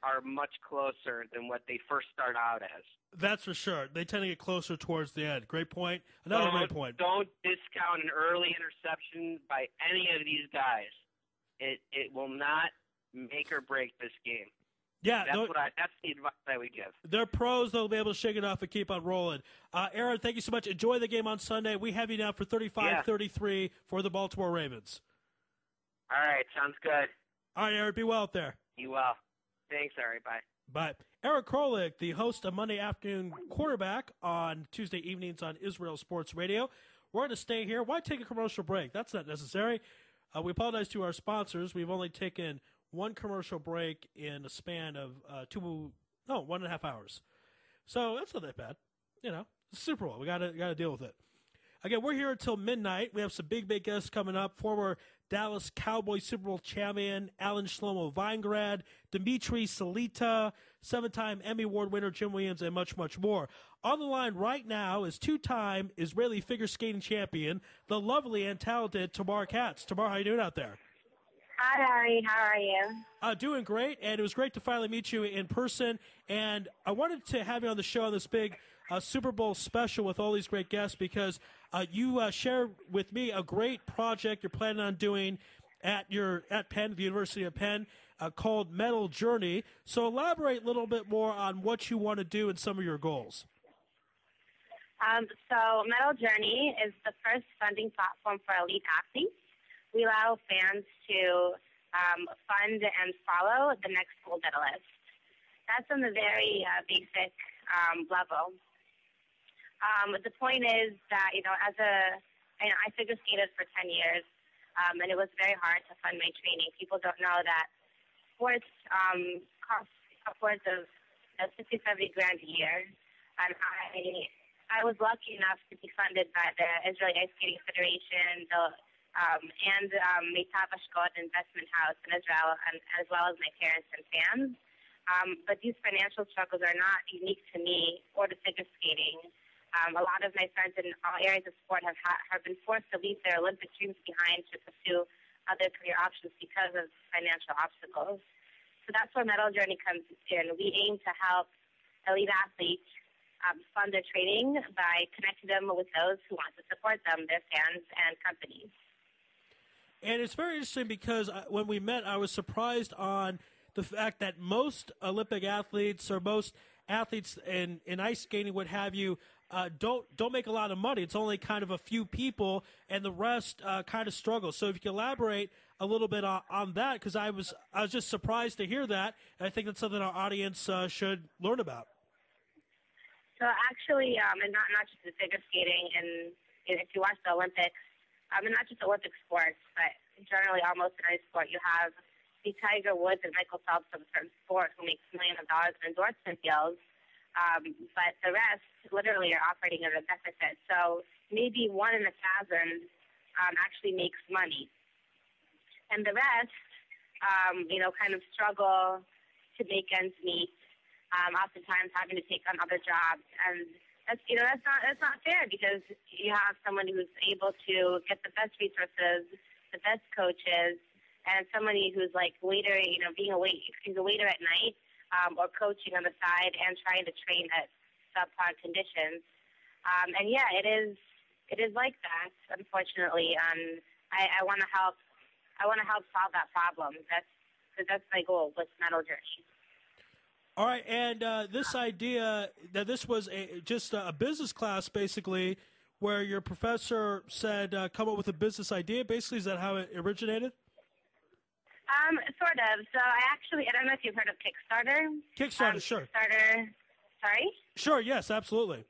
are much closer than what they first start out as. That's for sure. They tend to get closer towards the end. Great point. Another great point. Don't discount an early interception by any of these guys. It will not make or break this game. Yeah, that's the advice I would give. They're pros. They'll be able to shake it off and keep on rolling. Aaron, thank you so much. Enjoy the game on Sunday. We have you now for 35-33 for the Baltimore Ravens. All right, sounds good. All right, Aaron, be well out there. Be well. Thanks, Ari. Bye. Bye. Aaron Krolik, the host of Monday Afternoon Quarterback on Tuesday evenings on Israel Sports Radio. We're going to stay here. Why take a commercial break? That's not necessary. We apologize to our sponsors. We've only taken one commercial break in a span of 1.5 hours. So that's not that bad. It's Super Bowl. We got to deal with it. Again, we're here until midnight. We have some big guests coming up. Former Dallas Cowboys Super Bowl champion Alan Shlomo Weingrad, Dimitri Salita, 7-time Emmy Award winner Jim Williams, and much, much more. On the line right now is 2-time Israeli figure skating champion, the lovely and talented Tamar Katz. Tamar, how you doing out there? Hi, Ari. How are you? Doing great, and it was great to finally meet you in person. And I wanted to have you on the show on this big Super Bowl special with all these great guests because you shared with me a great project you're planning on doing at Penn, the University of Penn, called Metal Journey. So elaborate a little bit more on what you want to do and some of your goals. So Metal Journey is the first funding platform for elite athletes. We allow fans to fund and follow the next gold medalist. That's on the very basic level. The point is that, I figure skated for 10 years, and it was very hard to fund my training. People don't know that sports cost upwards of $60, $70 grand a year. And I was lucky enough to be funded by the Israeli Ice Skating Federation, and Maccabees investment house in Israel, and as well as my parents and fans. But these financial struggles are not unique to me or to figure skating. A lot of my friends in all areas of sport have been forced to leave their Olympic dreams behind to pursue other career options because of financial obstacles. So that's where Metal Journey comes in. We aim to help elite athletes fund their training by connecting them with those who want to support them, their fans and companies. And it's very interesting because when we met, I was surprised on the fact that most Olympic athletes or most athletes in ice skating, what have you, don't make a lot of money. It's only kind of a few people, and the rest kind of struggle. So if you can elaborate a little bit on that, because I was just surprised to hear that, and I think that's something our audience should learn about. So actually, and not just the figure skating, and if you watch the Olympics, and not just Olympic sports, but generally almost in any sport, you have the Tiger Woods and Michael Phelps of a certain sport who makes millions of dollars in endorsement deals, but the rest literally are operating at a deficit. So maybe 1 in 1,000 actually makes money, and the rest, kind of struggle to make ends meet. Oftentimes having to take on other jobs, and that's not fair because you have someone who's able to get the best resources, the best coaches, and somebody who's like waiter, being a waiter at night, or coaching on the side and trying to train at subpar conditions. And yeah, it is like that, unfortunately. I want to help. I want to help solve that problem. That's my goal with Metal Journey. All right, and this idea that this was just a business class, basically, where your professor said, come up with a business idea, basically, is that how it originated? Sort of. So I don't know if you've heard of Kickstarter. Kickstarter, sure. Kickstarter, sorry? Sure, yes, absolutely.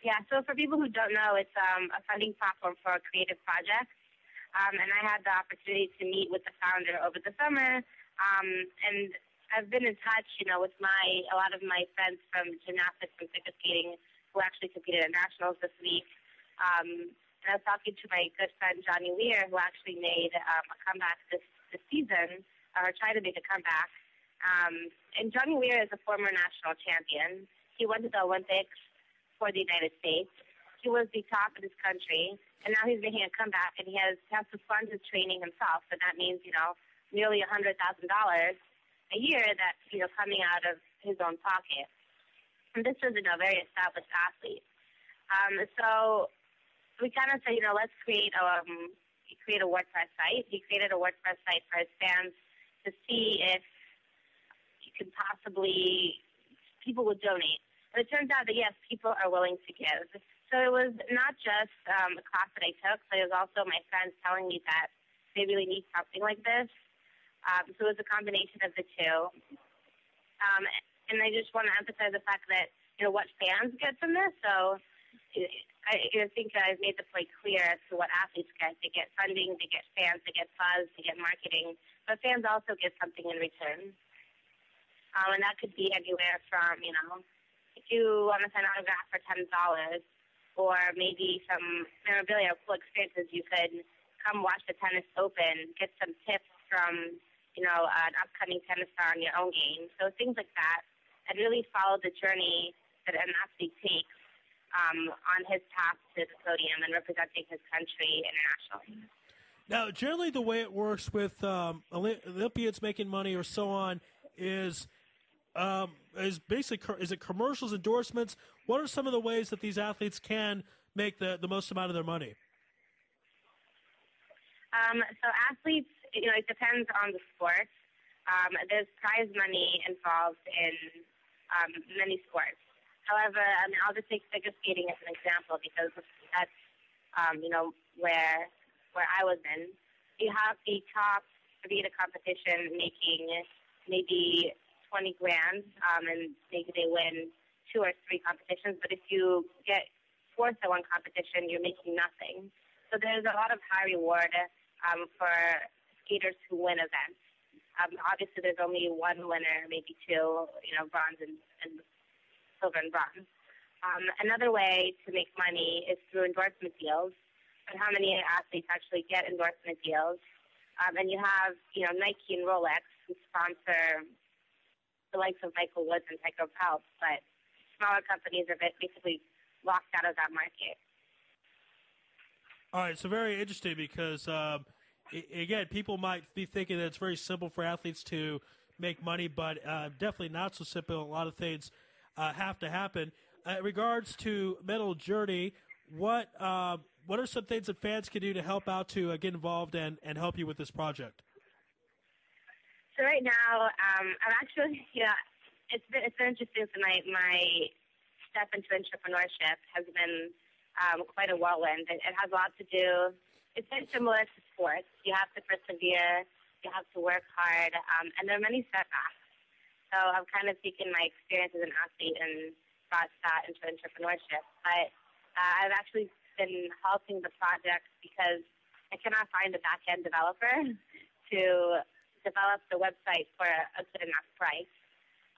Yeah, so for people who don't know, it's a funding platform for creative projects. And I had the opportunity to meet with the founder over the summer, and I've been in touch, with a lot of my friends from gymnastics and figure skating who actually competed at nationals this week. And I was talking to my good friend Johnny Weir, who actually made a comeback this season, or tried to make a comeback. And Johnny Weir is a former national champion. He went to the Olympics for the United States. He was the top in his country, and now he's making a comeback, and he has to fund his training himself. And that means, nearly $100,000 a year that's, coming out of his own pocket. And this is, a very established athlete. So we kind of said, let's create a WordPress site. He created a WordPress site for his fans to see if people would donate. And it turns out that, yes, people are willing to give. So it was not just a class that I took, but it was also my friends telling me that they really need something like this. So it was a combination of the two. And I just want to emphasize the fact that, what fans get from this. So I think I've made the point clear as to what athletes get. They get funding, they get fans, they get buzz, they get marketing. But fans also get something in return. And that could be anywhere from, if you want to sign an autograph for $10, or maybe some memorabilia or cool experiences, you could come watch the tennis open, get some tips from an upcoming tennis star in your own game. So things like that, and really follow the journey that an athlete takes on his path to the podium and representing his country internationally. Now, generally, the way it works with Olympians making money or so on is basically is it commercials, endorsements? What are some of the ways that these athletes can make the most amount of their money? So athletes, it depends on the sport. There's prize money involved in many sports. However, I'll just take figure skating as an example because that's, where I was in. You have the top three at a competition making maybe 20 grand, and maybe they win 2 or 3 competitions. But if you get fourth at one competition, you're making nothing. So there's a lot of high reward for skaters who win events. Obviously, there's only one winner, maybe 2, bronze and silver and bronze. Another way to make money is through endorsement deals, and how many athletes actually get endorsement deals. And you have, Nike and Rolex who sponsor the likes of Michael Woods and Tycho Phelps, but smaller companies are basically locked out of that market. All right, so very interesting because, again, people might be thinking that it's very simple for athletes to make money, but definitely not so simple. A lot of things have to happen. In regards to Metal Journey, what are some things that fans can do to help out to get involved and help you with this project? So right now, I'm actually, it's been interesting tonight. My step into entrepreneurship has been quite a whirlwind. It has a lot to do. It's very similar to sports. You have to persevere. You have to work hard, and there are many setbacks. So I've kind of taken my experience as an athlete and brought that into entrepreneurship. But I've actually been halting the project because I cannot find a back-end developer to develop the website for a good enough price.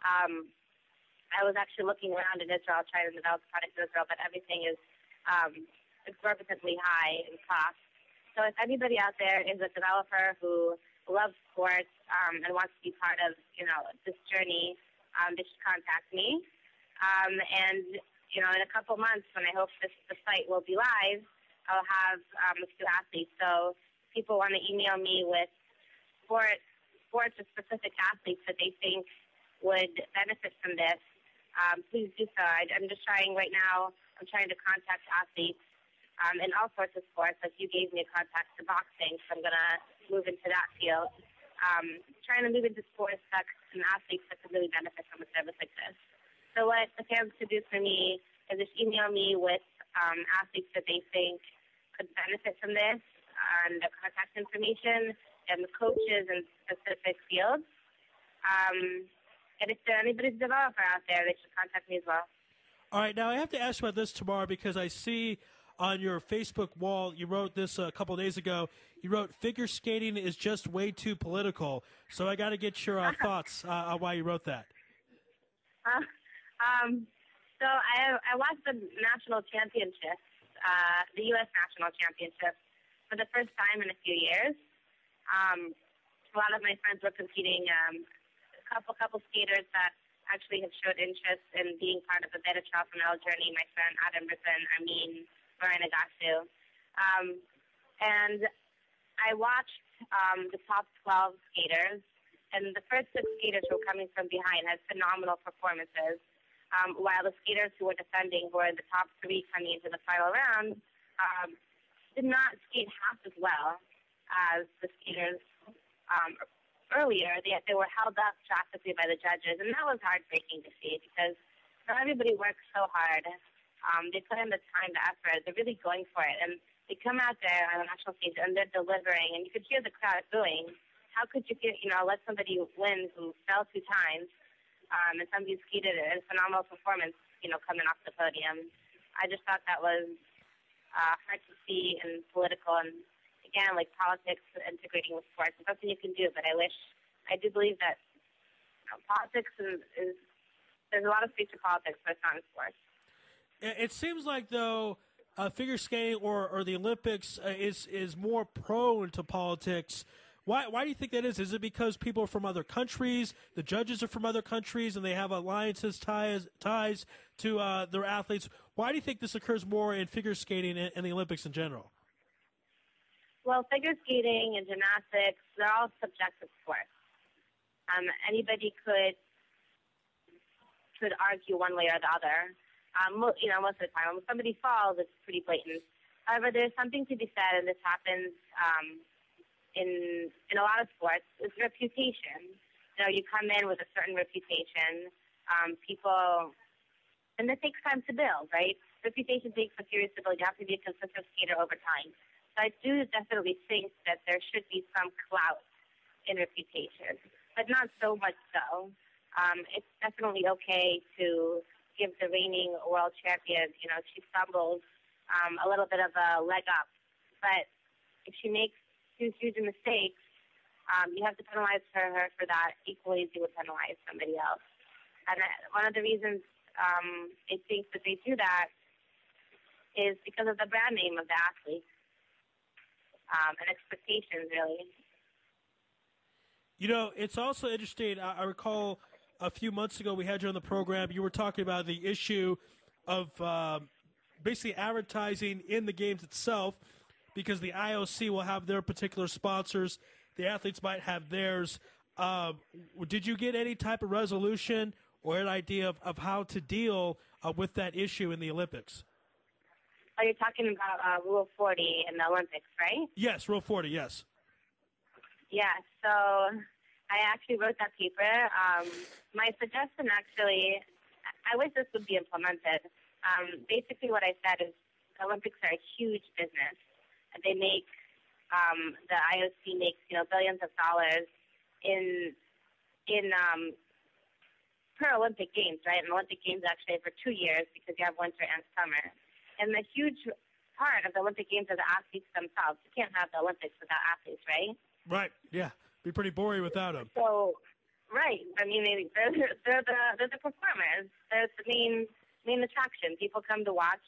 I was actually looking around in Israel trying to develop a product in Israel, but everything is exorbitantly high in cost. So if anybody out there is a developer who loves sports and wants to be part of, this journey, they should contact me. And, in a couple months when I hope the site will be live, I'll have a few athletes. So if people want to email me with sports or specific athletes that they think would benefit from this, please do so. I'm just trying right now, I'm trying to contact athletes in all sorts of sports. Like you gave me a contact to boxing, so I'm going to move into that field. Trying to move into sports that and athletes that could really benefit from a service like this. So what the fans could do for me is just email me with athletes that they think could benefit from this and the contact information and the coaches in specific fields. And if anybody's a developer out there, they should contact me as well. All right, now I have to ask you about this, Tamar, because I see on your Facebook wall, you wrote this a couple of days ago. You wrote, "Figure skating is just way too political." So I got to get your thoughts on why you wrote that. So I watched the national championships, the U.S. national championships, for the first time in a few years. A lot of my friends were competing. A couple skaters that actually have showed interest in being part of the Better Trial from Metal Journey. My friend Adam Brisson, Brian Agasu. And I watched the top 12 skaters, and the first 6 skaters who were coming from behind had phenomenal performances, while the skaters who were defending, who were in the top 3 coming into the final round, did not skate half as well as the skaters earlier. They were held up drastically by the judges, and that was heartbreaking to see because not everybody works so hard. They put in the time, the effort. They're really going for it, and they come out there on the national stage and they're delivering, and you could hear the crowd booing. How could you let somebody win who fell 2 times, and somebody skated a phenomenal performance, coming off the podium? I just thought that was hard to see and political, and again, like politics integrating with sports. It's something you can do, but I do believe that politics is there's a lot of space for politics, but it's not in sports. It seems like, though, figure skating or the Olympics is more prone to politics. Why do you think that is? Is it because people are from other countries, the judges are from other countries, and they have alliances, ties to their athletes? Why do you think this occurs more in figure skating and the Olympics in general? Well, figure skating and gymnastics, they're all subjective sports. Anybody could argue one way or the other. Most of the time, when somebody falls, it's pretty blatant. However, there's something to be said, and this happens in a lot of sports, is reputation. You come in with a certain reputation. People, and it takes time to build, right? Reputation takes a serious to build. You have to be a consistent skater over time. So I do definitely think that there should be some clout in reputation, but not so much so. It's definitely okay to give the reigning world champion, she stumbles, a little bit of a leg up. But if she makes two huge mistakes, you have to penalize her for that equally as you would penalize somebody else. And one of the reasons I think that they do that is because of the brand name of the athlete and expectations, really. It's also interesting. I recall a few months ago we had you on the program. You were talking about the issue of basically advertising in the games itself, because the IOC will have their particular sponsors. The athletes might have theirs. Did you get any type of resolution or an idea of how to deal with that issue in the Olympics? Oh, you're talking about Rule 40 in the Olympics, right? Yes, Rule 40, yes. Yeah, so I actually wrote that paper. My suggestion, actually, I wish this would be implemented. Basically what I said is the Olympics are a huge business. They make, the IOC makes, billions of dollars in per Olympic Games, right? And Olympic Games actually for 2 years because you have winter and summer. And the huge part of the Olympic Games are the athletes themselves. You can't have the Olympics without athletes, right? Right, yeah. Be pretty boring without them. So, right. I mean, they're the performers. They're the main attraction. People come to watch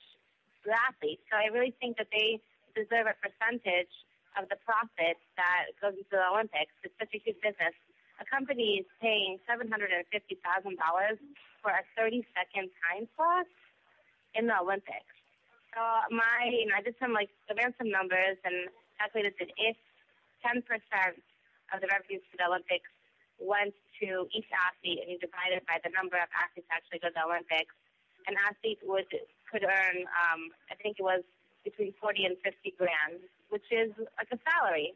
the athletes. So I really think that they deserve a percentage of the profit that goes into the Olympics. It's such a huge business. A company is paying $750,000 for a 30-second time slot in the Olympics. So I did some ran some numbers and calculated that if 10% of the revenues for the Olympics went to each athlete and you divide it by the number of athletes actually go to the Olympics, an athlete could earn, I think it was between 40 and 50 grand, which is like a salary.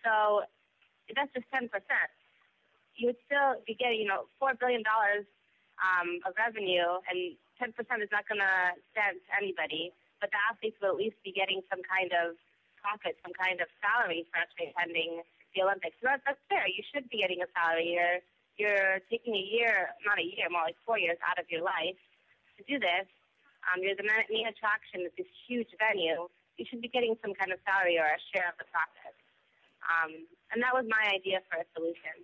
So that's just 10%. You would still be getting, $4 billion of revenue, and 10% is not going to dent anybody, but the athletes will at least be getting some kind of profit, some kind of salary for actually attending the Olympics. So that's fair. You should be getting a salary. You're taking more like 4 years out of your life to do this. You're the main attraction at this huge venue. You should be getting some kind of salary or a share of the profit. And that was my idea for a solution.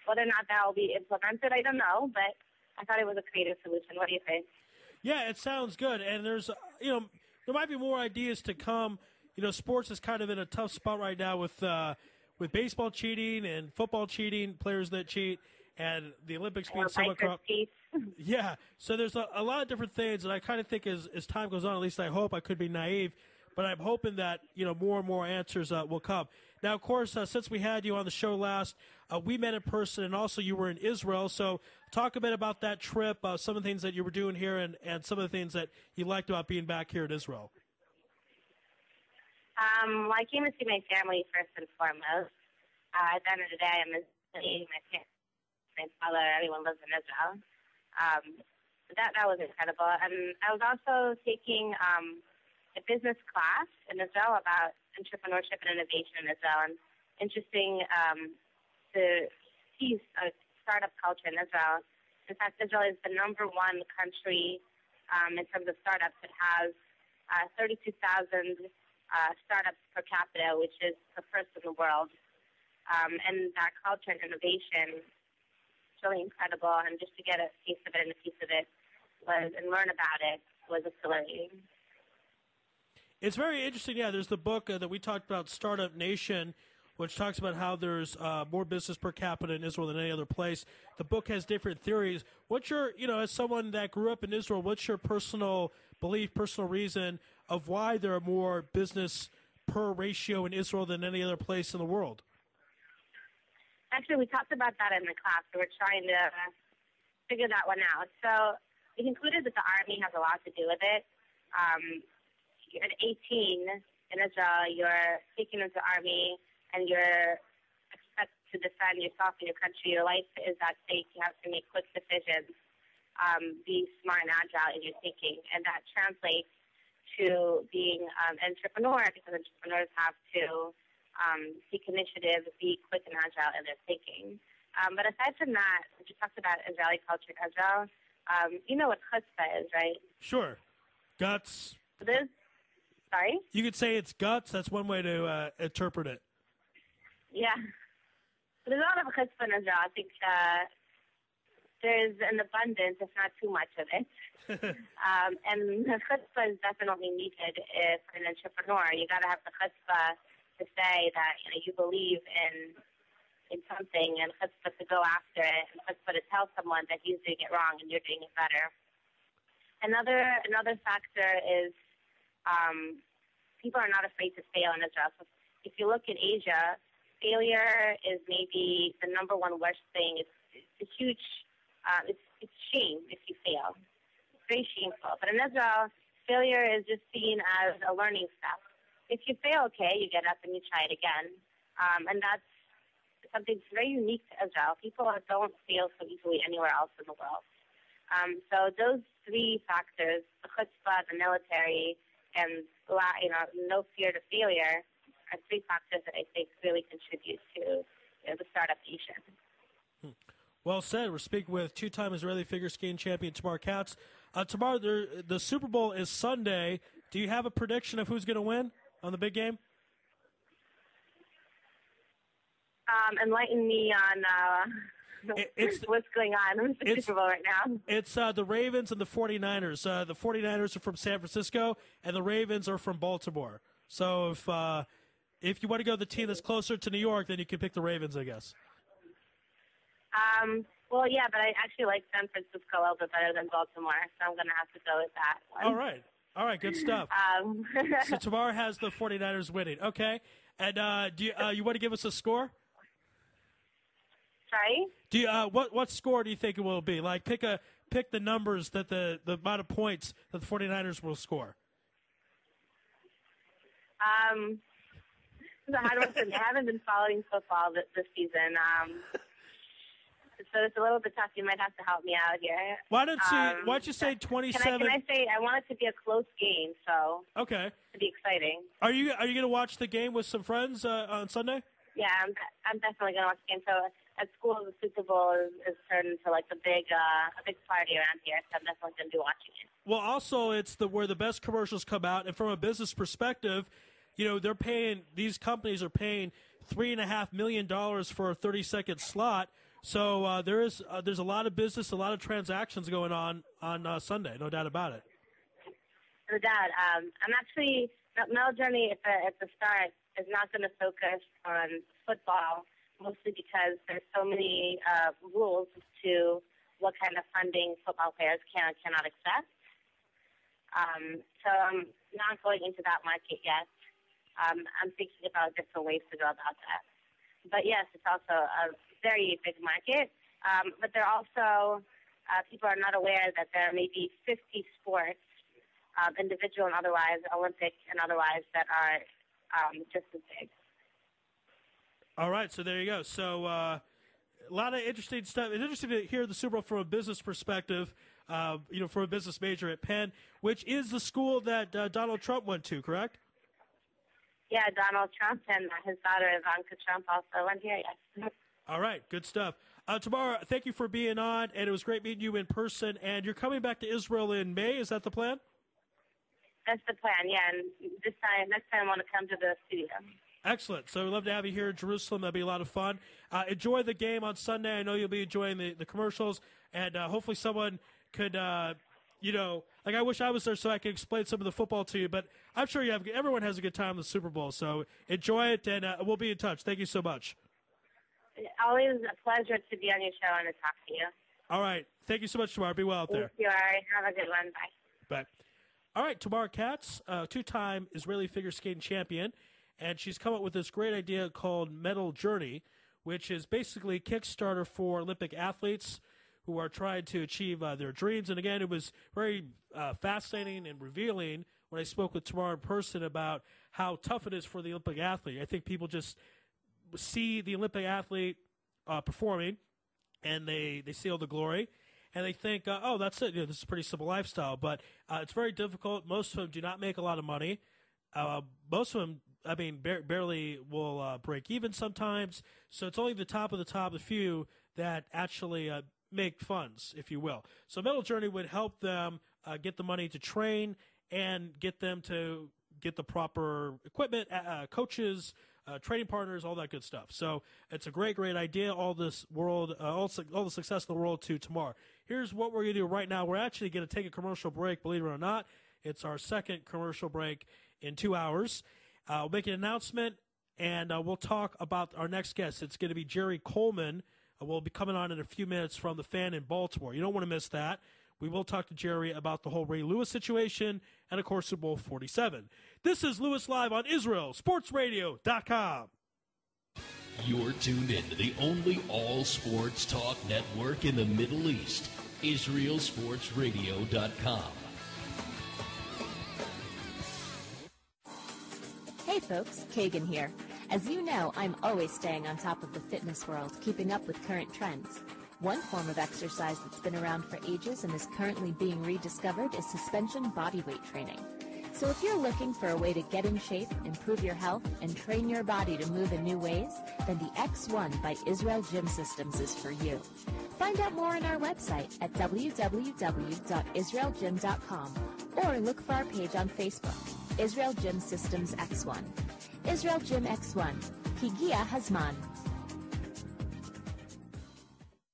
Whether or not that will be implemented, I don't know, but I thought it was a creative solution. What do you think? Yeah, it sounds good. And there's, there might be more ideas to come. Sports is kind of in a tough spot right now with baseball cheating and football cheating, players that cheat, and the Olympics being somewhat corrupt. Yeah, so there's a lot of different things, and I kind of think as time goes on, at least I hope, I could be naive, but I'm hoping that more and more answers will come. Now, of course, since we had you on the show last, we met in person, and also you were in Israel. So talk a bit about that trip, some of the things that you were doing here, and some of the things that you liked about being back here in Israel. Well, I came to see my family first and foremost. At the end of the day, I'm Israeli. My father, everyone lives in Israel. That was incredible. And I was also taking a business class in Israel about entrepreneurship and innovation in Israel. And interesting to see a startup culture in Israel. In fact, Israel is the #1 country in terms of startups. It has 32,000 startups per capita, which is the first in the world. And that culture and innovation is really incredible. And just to get a taste of it and a piece of it and learn about it was exhilarating. It's very interesting. Yeah, there's the book that we talked about, Startup Nation, which talks about how there's more business per capita in Israel than any other place. The book has different theories. What's your, as someone that grew up in Israel, what's your personal belief, personal reason of why there are more business per ratio in Israel than any other place in the world? Actually, we talked about that in the class. So we're trying to figure that one out. So we concluded that the Army has a lot to do with it. At 18 in Israel, you're taken into the Army, and you're expected to defend yourself and your country. Your life is at stake. You have to make quick decisions, be smart and agile in your thinking, and that translates to being an entrepreneur, because entrepreneurs have to take initiative, be quick and agile in their thinking. But aside from that, we just talked about Israeli culture in Israel. You know what chutzpah is, right? Sure. Guts. Sorry? You could say it's guts. That's one way to interpret it. Yeah. There's a lot of chutzpah in Israel. I think there's an abundance, if not too much of it. And the chutzpah is definitely needed for an entrepreneur. You got to have the chutzpah to say that you believe in something, and chutzpah to go after it, and chutzpah to tell someone that he's doing it wrong and you're doing it better. Another factor is people are not afraid to fail in Israel. So if you look in Asia, failure is maybe the number one worst thing. It's huge. It's shame if you fail. It's very shameful. But in Israel, failure is just seen as a learning step. If you fail, okay, you get up and you try it again. And that's something that's very unique to Israel. People don't fail so easily anywhere else in the world. So those three factors, the chutzpah, the military, and no fear to failure, are three factors that I think really contribute to the Startup Nation. Well said. We're speaking with two-time Israeli figure skating champion Tamar Katz. Tamar, the Super Bowl is Sunday. Do you have a prediction of who's going to win on the big game? Enlighten me on what's going on with the Super Bowl right now. It's the Ravens and the 49ers. The 49ers are from San Francisco, and the Ravens are from Baltimore. So if you want to go to the team that's closer to New York, then you can pick the Ravens, I guess. Well, yeah, but I actually like San Francisco a little bit better than Baltimore, so I'm going to have to go with that one. All right, good stuff. So Tamar has the 49ers winning. Okay. And do you want to give us a score? Sorry? Do you what score do you think it will be? Like pick the numbers that the amount of points that the 49ers will score. It's a hard one for me. I haven't been following football this season. So it's a little bit tough. You might have to help me out here. Why don't you say 27? Can I say I want it to be a close game, so okay, to be exciting. Are you going to watch the game with some friends on Sunday? Yeah, I'm definitely going to watch the game. So at school, the Super Bowl is turned into like a big party around here. So I'm definitely going to be watching it. Well, also it's where the best commercials come out, and from a business perspective, these companies are paying $3.5 million for a 30-second slot. So there's a lot of business, a lot of transactions going on Sunday, no doubt about it. No doubt. I'm actually Journey at the start is not going to focus on football, mostly because there's so many rules to what kind of funding football players can and cannot accept. So I'm not going into that market yet. I'm thinking about different ways to go about that. But yes, it's also a very big market. But there are also people are not aware that there may be 50 sports, individual and otherwise, Olympic and otherwise, that are just as big. All right, so there you go. So a lot of interesting stuff. It's interesting to hear the Super Bowl from a business perspective, for a business major at Penn, which is the school that Donald Trump went to, correct? Yeah, Donald Trump and his daughter Ivanka Trump also went here, yes. All right, good stuff. Tamar, thank you for being on, and it was great meeting you in person. And you're coming back to Israel in May, is that the plan? That's the plan, yeah. And next time I want to come to the studio. Excellent. So we'd love to have you here in Jerusalem. That'll be a lot of fun. Enjoy the game on Sunday. I know you'll be enjoying the commercials, and hopefully someone could, I wish I was there so I could explain some of the football to you, but I'm sure everyone has a good time in the Super Bowl. So enjoy it, and we'll be in touch. Thank you so much. Always a pleasure to be on your show and to talk to you. All right. Thank you so much, Tamar. Be well out there. Thank you, Ari. Have a good one. Bye. Bye. All right, Tamar Katz, two-time Israeli figure skating champion. and she's come up with this great idea called Medal Journey, which is basically a Kickstarter for Olympic athletes who are trying to achieve their dreams. And again, it was very fascinating and revealing when I spoke with Tamar in person about how tough it is for the Olympic athlete. I think people just see the Olympic athlete performing, and they see all the glory, and they think, oh, that's it. This is a pretty simple lifestyle. But it's very difficult. Most of them do not make a lot of money. Most of them, barely will break even sometimes. So it's only the top of the few that actually make funds, if you will. So Medal Journey would help them get the money to train and get them to get the proper equipment, coaches, training partners, all that good stuff. So it's a great idea. All this world, all the success in the world to Tamar. Here's what we're going to do right now. We're actually going to take a commercial break, believe it or not. It's our second commercial break in 2 hours. We'll make an announcement, and we'll talk about our next guest. It's going to be Jerry Coleman. We'll be coming on in a few minutes from the Fan in Baltimore. You don't want to miss that. We will talk to Jerry about the whole Ray Lewis situation and, of course, Super Bowl 47. This is Lewis Live on IsraelSportsRadio.com. You're tuned in to the only all-sports talk network in the Middle East, IsraelSportsRadio.com. Hey folks, Kagan here. As you know, I'm always staying on top of the fitness world, keeping up with current trends. One form of exercise that's been around for ages and is currently being rediscovered is suspension bodyweight training. So if you're looking for a way to get in shape, improve your health, and train your body to move in new ways, then the X1 by Israel Gym Systems is for you. Find out more on our website at www.israelgym.com or look for our page on Facebook, Israel Gym Systems X1. Israel Gym X1, Higia Hazman.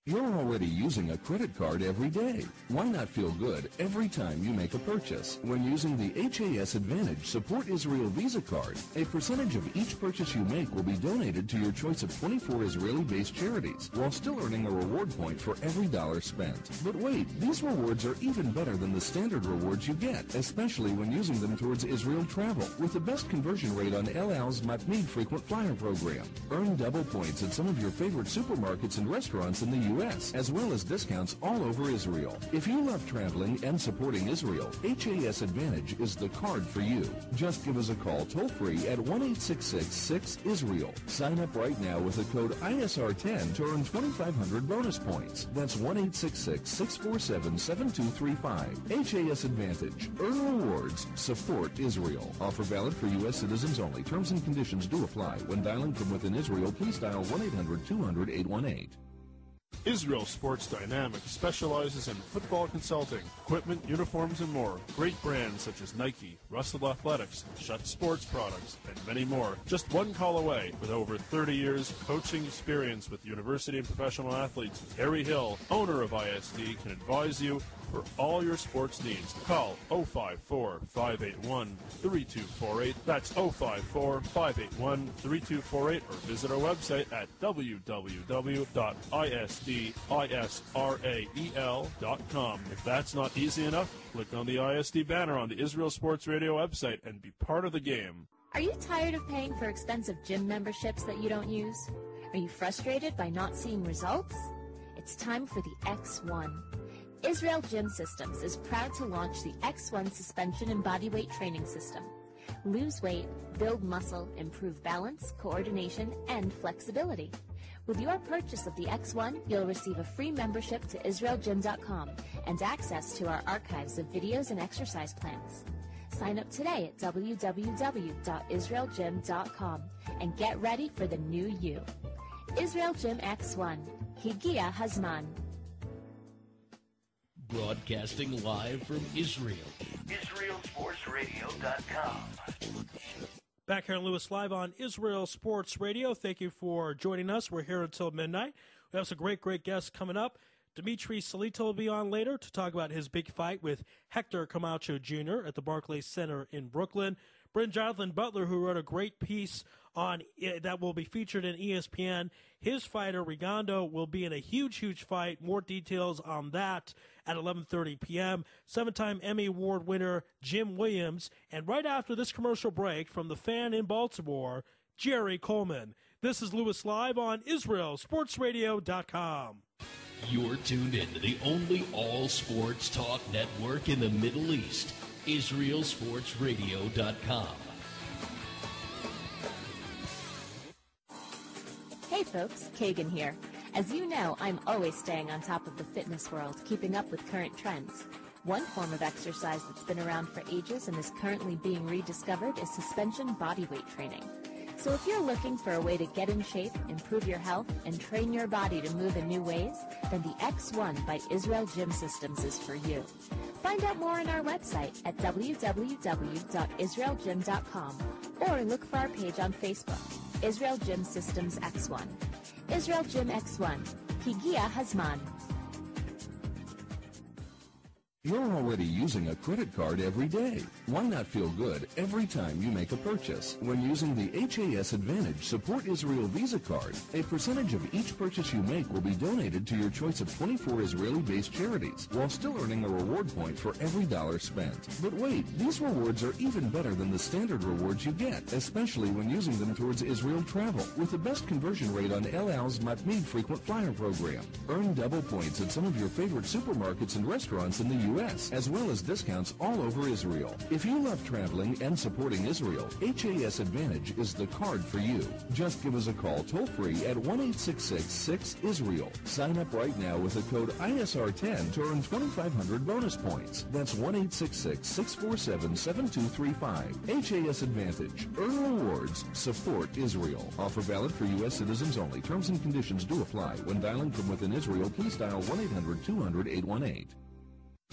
You're already using a credit card every day. Why not feel good every time you make a purchase? When using the HAS Advantage Support Israel Visa card, a percentage of each purchase you make will be donated to your choice of 24 Israeli-based charities, while still earning a reward point for every dollar spent. But wait, these rewards are even better than the standard rewards you get, especially when using them towards Israel travel, with the best conversion rate on El Al's Matmeed Frequent Flyer program. Earn double points at some of your favorite supermarkets and restaurants in the U.S., as well as discounts all over Israel. If you love traveling and supporting Israel, HAS Advantage is the card for you. Just give us a call toll-free at 1-866-6-ISRAEL. Sign up right now with the code ISR10 to earn 2,500 bonus points. That's 1-866-647-7235. HAS Advantage. Earn rewards. Support Israel. Offer valid for U.S. citizens only. Terms and conditions do apply. When dialing from within Israel, please dial 1-800-200-818. Israel Sports Dynamics specializes in football consulting, equipment, uniforms, and more. Great brands such as Nike, Russell Athletics, Sheppard Sports Products, and many more. Just one call away. With over 30 years coaching experience with university and professional athletes, Harry Hill, owner of ISD, can advise you for all your sports needs. Call 054-581-3248. That's 054-581-3248, or visit our website at www.isdisrael.com. If that's not easy enough, click on the ISD banner on the Israel Sports Radio website and be part of the game. Are you tired of paying for expensive gym memberships that you don't use? Are you frustrated by not seeing results? It's time for the X1. Israel Gym Systems is proud to launch the X1 suspension and bodyweight training system. Lose weight, build muscle, improve balance, coordination, and flexibility. With your purchase of the X1, you'll receive a free membership to IsraelGym.com and access to our archives of videos and exercise plans. Sign up today at www.IsraelGym.com and get ready for the new you. Israel Gym X1. Higia Hazman. Broadcasting live from Israel. IsraelSportsRadio.com. Back here on Lewis Live on Israel Sports Radio. Thank you for joining us. We're here until midnight. We have some great guests coming up. Dimitri Salita will be on later to talk about his big fight with Hector Camacho Jr. at the Barclays Center in Brooklyn. Jonathan Butler, who wrote a great piece on that will be featured in ESPN. His fighter, Rigondo, will be in a huge fight. More details on that at 11:30 p.m., 7-time Emmy Award winner Jim Williams, and right after this commercial break from the fan in Baltimore, Jerry Coleman. This is Lewis Live on IsraelSportsRadio.com. You're tuned in to the only all-sports talk network in the Middle East, IsraelSportsRadio.com. Hey folks, Kagan here. As you know, I'm always staying on top of the fitness world, keeping up with current trends. One form of exercise that's been around for ages and is currently being rediscovered is suspension bodyweight training. So if you're looking for a way to get in shape, improve your health, and train your body to move in new ways, then the X1 by Israel Gym Systems is for you. Find out more on our website at www.israelgym.com or look for our page on Facebook, Israel Gym Systems X1. Israel Gym X1. Higia Hazman. You're already using a credit card every day. Why not feel good every time you make a purchase? When using the HAS Advantage Support Israel Visa card, a percentage of each purchase you make will be donated to your choice of 24 Israeli-based charities, while still earning a reward point for every dollar spent. But wait, these rewards are even better than the standard rewards you get, especially when using them towards Israel travel, with the best conversion rate on El Al's Matmeed Frequent Flyer program. Earn double points at some of your favorite supermarkets and restaurants in the U.S., as well as discounts all over Israel. If you love traveling and supporting Israel, HAS Advantage is the card for you. Just give us a call toll-free at 1-866-6-ISRAEL. Sign up right now with the code ISR10 to earn 2,500 bonus points. That's 1-866-647-7235. HAS Advantage. Earn rewards. Support Israel. Offer valid for U.S. citizens only. Terms and conditions do apply. When dialing from within Israel, please dial 1-800-200-818.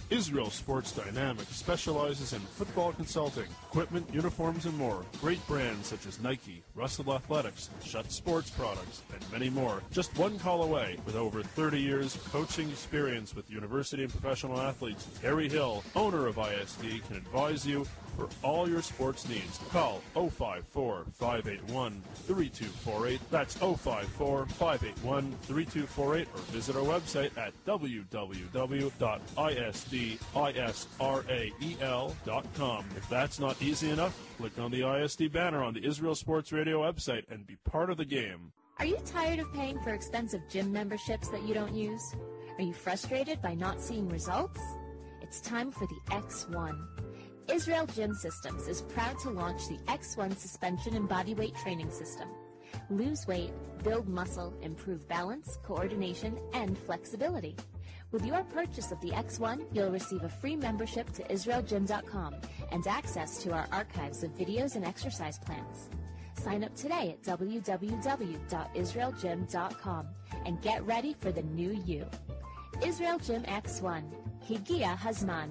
Israel Sports Dynamics specializes in football consulting, equipment, uniforms, and more. Great brands such as Nike, Russell Athletics, Sheppard Sports Products, and many more. Just one call away. With over 30 years coaching experience with university and professional athletes, Harry Hill, owner of ISD, can advise you for all your sports needs. Call 054-581-3248. That's 054-581-3248, or visit our website at www.isdisrael.com. If that's not easy enough, click on the ISD banner on the Israel Sports Radio website and be part of the game. Are you tired of paying for expensive gym memberships that you don't use? Are you frustrated by not seeing results? It's time for the X1. Israel Gym Systems is proud to launch the X1 suspension and bodyweight training system. Lose weight, build muscle, improve balance, coordination, and flexibility. With your purchase of the X1, you'll receive a free membership to IsraelGym.com and access to our archives of videos and exercise plans. Sign up today at www.IsraelGym.com and get ready for the new you. Israel Gym X1. Higia Hazman.